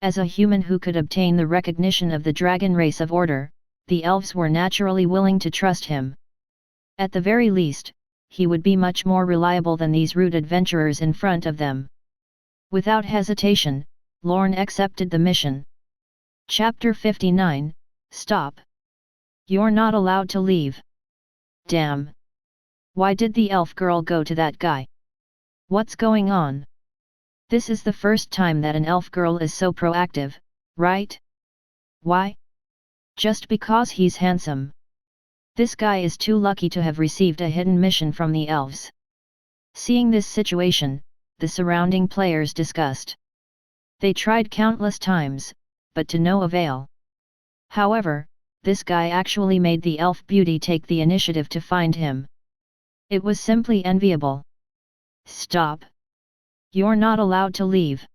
As a human who could obtain the recognition of the Dragon Race of Order, the elves were naturally willing to trust him. At the very least, he would be much more reliable than these rude adventurers in front of them. Without hesitation, Lorne accepted the mission. Chapter 59, Stop! You're not allowed to leave. Damn! Why did the elf girl go to that guy? What's going on? This is the first time that an elf girl is so proactive, right? Why? Just because he's handsome. This guy is too lucky to have received a hidden mission from the elves. Seeing this situation, the surrounding players discussed. They tried countless times, but to no avail. However, this guy actually made the elf beauty take the initiative to find him. It was simply enviable. Stop! You're not allowed to leave.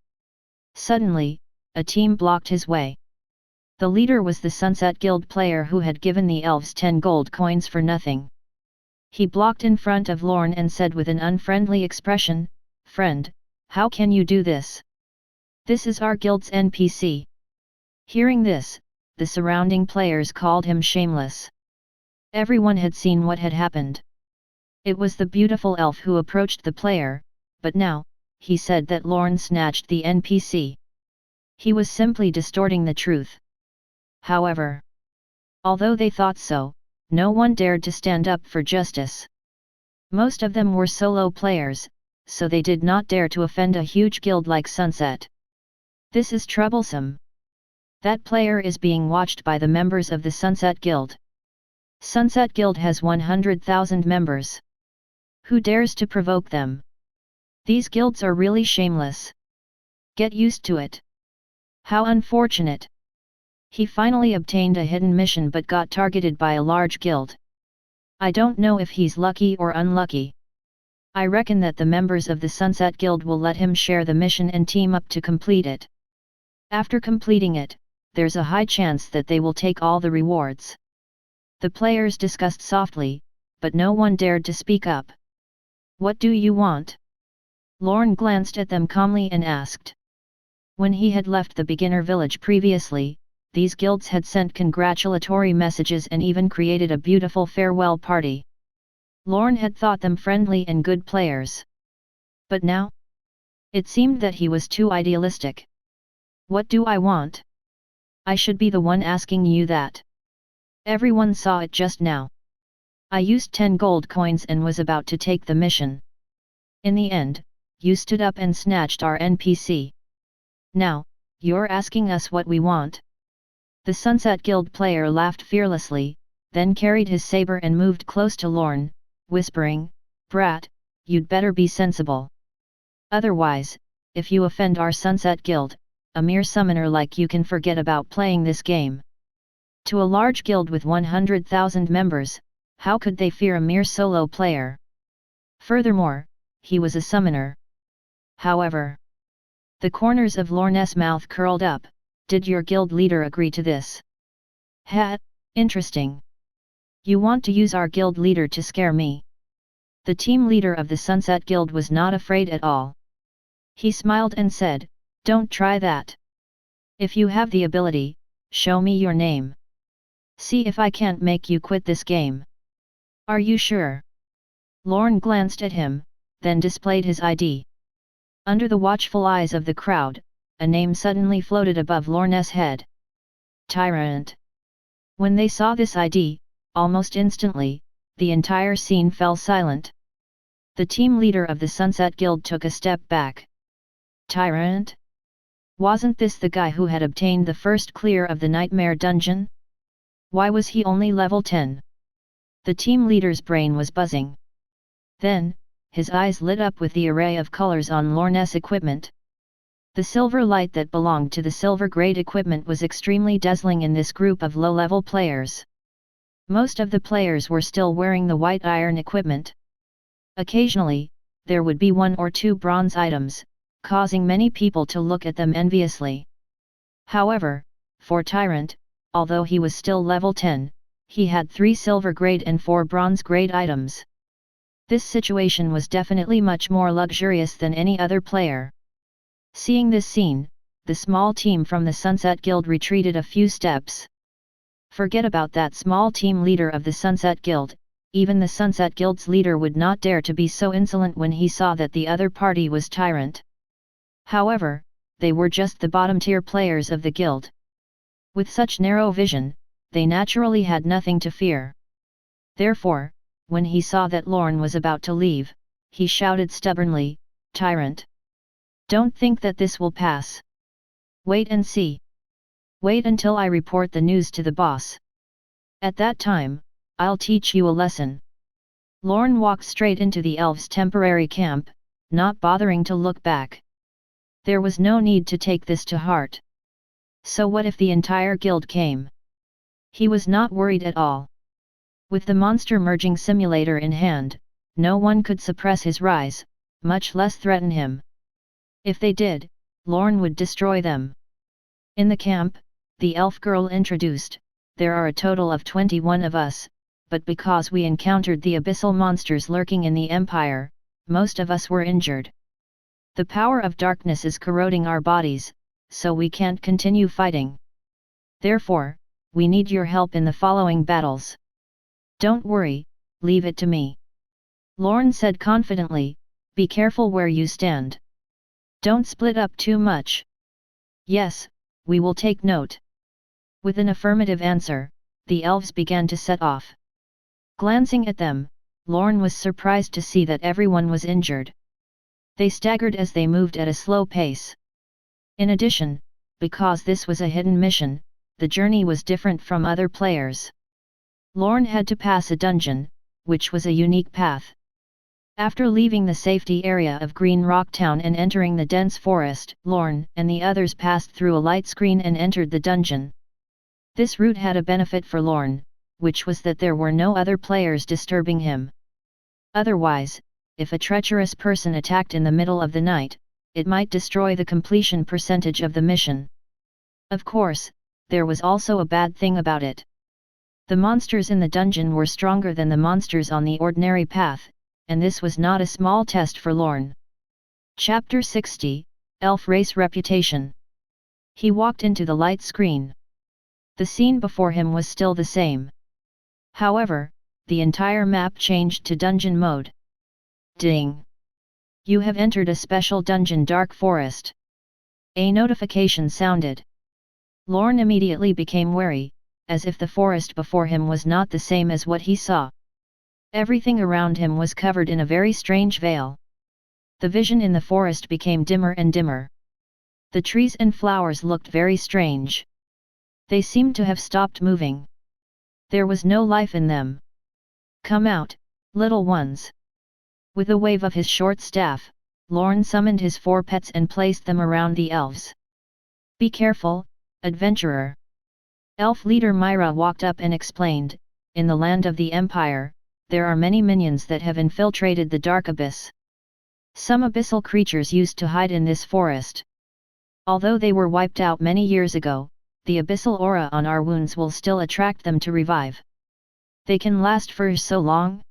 Suddenly, a team blocked his way. The leader was the Sunset Guild player who had given the elves 10 gold coins for nothing. He blocked in front of Lorne and said with an unfriendly expression, "Friend, how can you do this? This is our guild's NPC." Hearing this, the surrounding players called him shameless. Everyone had seen what had happened. It was the beautiful elf who approached the player, but now, he said that Lorne snatched the NPC. He was simply distorting the truth. However, although they thought so, no one dared to stand up for justice. Most of them were solo players, so they did not dare to offend a huge guild like Sunset. This is troublesome. That player is being watched by the members of the Sunset Guild. Sunset Guild has 100,000 members. Who dares to provoke them? These guilds are really shameless. Get used to it. How unfortunate. He finally obtained a hidden mission but got targeted by a large guild. I don't know if he's lucky or unlucky. I reckon that the members of the Sunset Guild will let him share the mission and team up to complete it. After completing it, there's a high chance that they will take all the rewards. The players discussed softly, but no one dared to speak up. What do you want? Lorne glanced at them calmly and asked. When he had left the beginner village previously, these guilds had sent congratulatory messages and even created a beautiful farewell party. Lorne had thought them friendly and good players. But now? It seemed that he was too idealistic. What do I want? I should be the one asking you that. Everyone saw it just now. I used 10 gold coins and was about to take the mission. In the end, you stood up and snatched our NPC. Now, you're asking us what we want. The Sunset Guild player laughed fearlessly, then carried his saber and moved close to Lorne, whispering, "Brat, you'd better be sensible. Otherwise, if you offend our Sunset Guild, a mere summoner like you can forget about playing this game." To a large guild with 100,000 members, how could they fear a mere solo player? Furthermore, he was a summoner. However, the corners of Lorne's mouth curled up. Did your guild leader agree to this? Ha, interesting. You want to use our guild leader to scare me? The team leader of the Sunset Guild was not afraid at all. He smiled and said, "Don't try that. If you have the ability, show me your name. See if I can't make you quit this game." Are you sure? Lorne glanced at him, then displayed his ID. Under the watchful eyes of the crowd, a name suddenly floated above Lorne's head. Tyrant. When they saw this ID, almost instantly, the entire scene fell silent. The team leader of the Sunset Guild took a step back. Tyrant? Wasn't this the guy who had obtained the first clear of the Nightmare Dungeon? Why was he only level 10? The team leader's brain was buzzing. Then, his eyes lit up with the array of colors on Lorne's equipment. The silver light that belonged to the silver-grade equipment was extremely dazzling in this group of low-level players. Most of the players were still wearing the white iron equipment. Occasionally, there would be 1 or 2 bronze items, causing many people to look at them enviously. However, for Tyrant, although he was still level 10, he had 3 silver-grade and 4 bronze-grade items. This situation was definitely much more luxurious than any other player. Seeing this scene, the small team from the Sunset Guild retreated a few steps. Forget about that small team leader of the Sunset Guild, even the Sunset Guild's leader would not dare to be so insolent when he saw that the other party was Tyrant. However, they were just the bottom-tier players of the guild. With such narrow vision, they naturally had nothing to fear. Therefore, when he saw that Lorne was about to leave, he shouted stubbornly, "Tyrant! Don't think that this will pass. Wait and see. Wait until I report the news to the boss. At that time, I'll teach you a lesson." Lorne walked straight into the Elves' temporary camp, not bothering to look back. There was no need to take this to heart. So what if the entire guild came? He was not worried at all. With the monster merging simulator in hand, no one could suppress his rise, much less threaten him. If they did, Lorne would destroy them. In the camp, the elf girl introduced, "There are a total of 21 of us, but because we encountered the abyssal monsters lurking in the Empire, most of us were injured. The power of darkness is corroding our bodies, so we can't continue fighting. Therefore, we need your help in the following battles. Don't worry, leave it to me. Lorne said confidently, be careful where you stand. Don't split up too much. Yes, we will take note. With an affirmative answer, the elves began to set off. Glancing at them, Lorne was surprised to see that everyone was injured. They staggered as they moved at a slow pace. In addition, because this was a hidden mission, the journey was different from other players. Lorne had to pass a dungeon, which was a unique path. After leaving the safety area of Green Rock Town and entering the dense forest, Lorne and the others passed through a light screen and entered the dungeon. This route had a benefit for Lorne, which was that there were no other players disturbing him. Otherwise, if a treacherous person attacked in the middle of the night, it might destroy the completion percentage of the mission. Of course, there was also a bad thing about it. The monsters in the dungeon were stronger than the monsters on the ordinary path, and this was not a small test for Lorne. Chapter 60, Elf Race Reputation. He walked into the light screen. The scene before him was still the same. However, the entire map changed to dungeon mode. Ding! You have entered a special dungeon, Dark Forest. A notification sounded. Lorne immediately became wary, as if the forest before him was not the same as what he saw. Everything around him was covered in a very strange veil. The vision in the forest became dimmer and dimmer. The trees and flowers looked very strange. They seemed to have stopped moving. There was no life in them. Come out, little ones. With a wave of his short staff, Lorne summoned his 4 pets and placed them around the elves. Be careful, adventurer. Elf leader Myra walked up and explained, in the land of the Empire, there are many minions that have infiltrated the dark abyss. Some abyssal creatures used to hide in this forest. Although they were wiped out many years ago, the abyssal aura on our wounds will still attract them to revive. They can last for so long?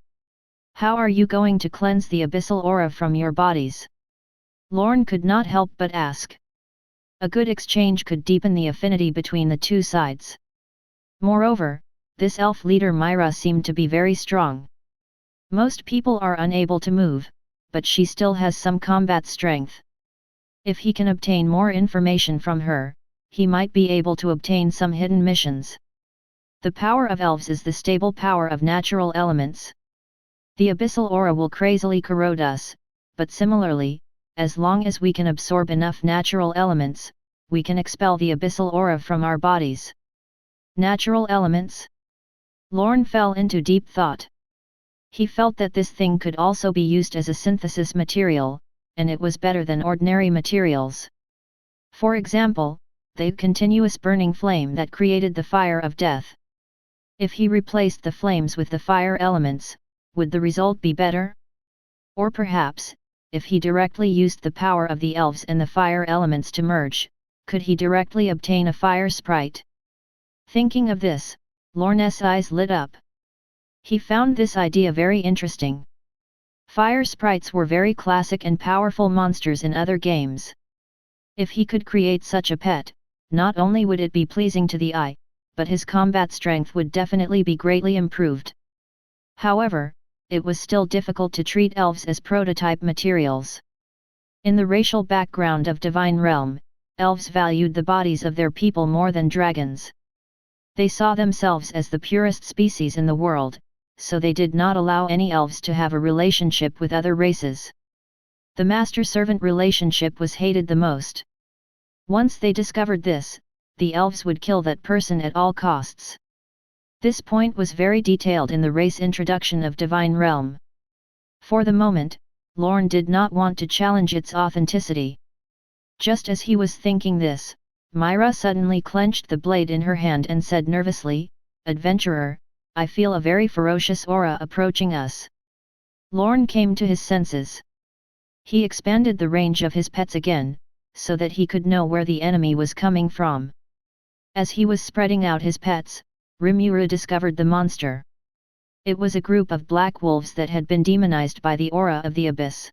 How are you going to cleanse the abyssal aura from your bodies? Lorne could not help but ask. A good exchange could deepen the affinity between the two sides. Moreover, this elf leader Myra seemed to be very strong. Most people are unable to move, but she still has some combat strength. If he can obtain more information from her, he might be able to obtain some hidden missions. The power of elves is the stable power of natural elements. The abyssal aura will crazily corrode us, but similarly, as long as we can absorb enough natural elements, we can expel the abyssal aura from our bodies. Natural elements? Lorne fell into deep thought. He felt that this thing could also be used as a synthesis material, and it was better than ordinary materials. For example, the continuous burning flame that created the fire of death. If he replaced the flames with the fire elements, would the result be better? Or perhaps, if he directly used the power of the elves and the fire elements to merge, could he directly obtain a fire sprite? Thinking of this, Lorne's eyes lit up. He found this idea very interesting. Fire sprites were very classic and powerful monsters in other games. If he could create such a pet, not only would it be pleasing to the eye, but his combat strength would definitely be greatly improved. However, it was still difficult to treat elves as prototype materials. In the racial background of Divine Realm, elves valued the bodies of their people more than dragons. They saw themselves as the purest species in the world, so they did not allow any elves to have a relationship with other races. The master-servant relationship was hated the most. Once they discovered this, the elves would kill that person at all costs. This point was very detailed in the race introduction of Divine Realm. For the moment, Lorne did not want to challenge its authenticity. Just as he was thinking this, Myra suddenly clenched the blade in her hand and said nervously, "Adventurer, I feel a very ferocious aura approaching us." Lorne came to his senses. He expanded the range of his pets again, so that he could know where the enemy was coming from. As he was spreading out his pets, Rimuru discovered the monster. It was a group of black wolves that had been demonized by the aura of the abyss.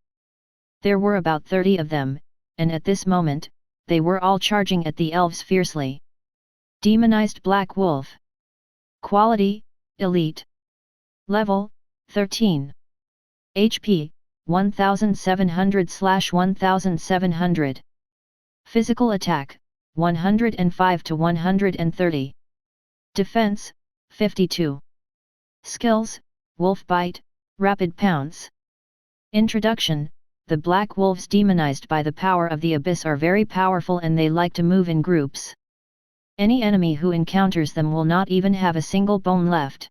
There were about 30 of them, and at this moment, they were all charging at the elves fiercely. Demonized black wolf. Quality, Elite. Level, 13. HP, 1700/1700. Physical attack, 105 to 130. Defense, 52. Skills, Wolf Bite, Rapid Pounce. Introduction. The black wolves demonized by the power of the abyss are very powerful and they like to move in groups. Any enemy who encounters them will not even have a single bone left.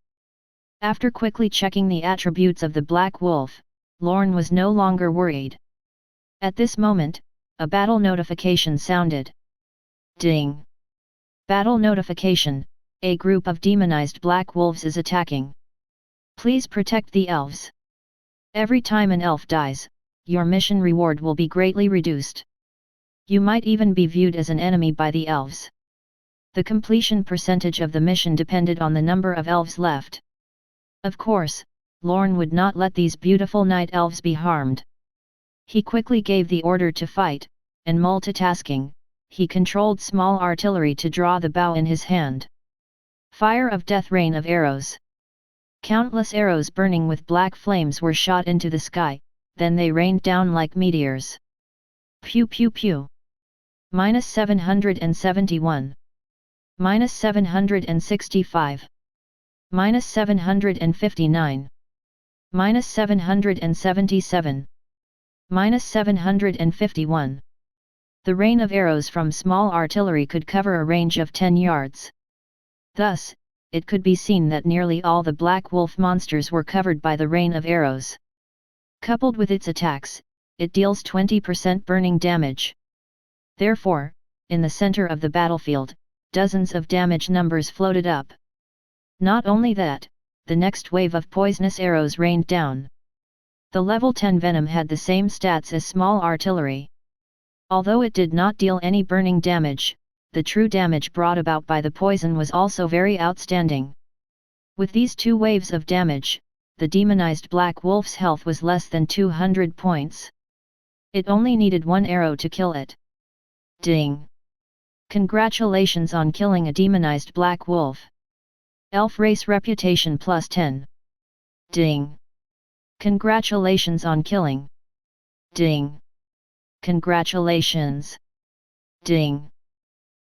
After quickly checking the attributes of the black wolf, Lorne was no longer worried. At this moment, a battle notification sounded. Ding! Battle notification, a group of demonized black wolves is attacking. Please protect the elves. Every time an elf dies, your mission reward will be greatly reduced. You might even be viewed as an enemy by the elves. The completion percentage of the mission depended on the number of elves left. Of course, Lorne would not let these beautiful night elves be harmed. He quickly gave the order to fight, and multitasking, he controlled small artillery to draw the bow in his hand. Fire of death, rain of arrows. Countless arrows burning with black flames were shot into the sky, then they rained down like meteors. Pew pew pew. -771. -765. -759. -777. -751. The rain of arrows from small artillery could cover a range of 10 yards. Thus, it could be seen that nearly all the black wolf monsters were covered by the rain of arrows. Coupled with its attacks, it deals 20% burning damage. Therefore, in the center of the battlefield, dozens of damage numbers floated up. Not only that, the next wave of poisonous arrows rained down. The level 10 venom had the same stats as small artillery. Although it did not deal any burning damage, the true damage brought about by the poison was also very outstanding. With these two waves of damage, the demonized black wolf's health was less than 200 points. It only needed one arrow to kill it. Ding! Congratulations on killing a demonized black wolf. Elf race reputation plus 10. Ding! Congratulations on killing. Ding! Congratulations! Ding!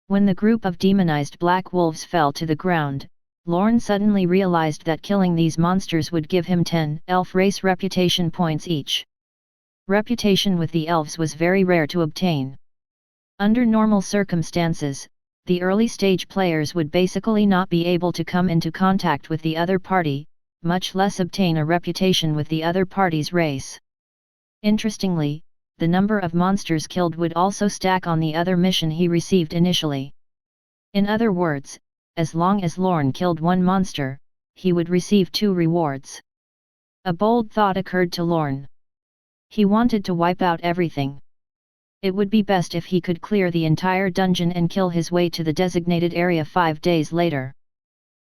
When the group of demonized black wolves fell to the ground, Lorne suddenly realized that killing these monsters would give him 10 elf race reputation points each. Reputation with the elves was very rare to obtain. Under normal circumstances, the early stage players would basically not be able to come into contact with the other party, much less obtain a reputation with the other party's race. Interestingly, the number of monsters killed would also stack on the other mission he received initially. In other words, as long as Lorne killed one monster, he would receive 2 rewards. A bold thought occurred to Lorne. He wanted to wipe out everything. It would be best if he could clear the entire dungeon and kill his way to the designated area 5 days later.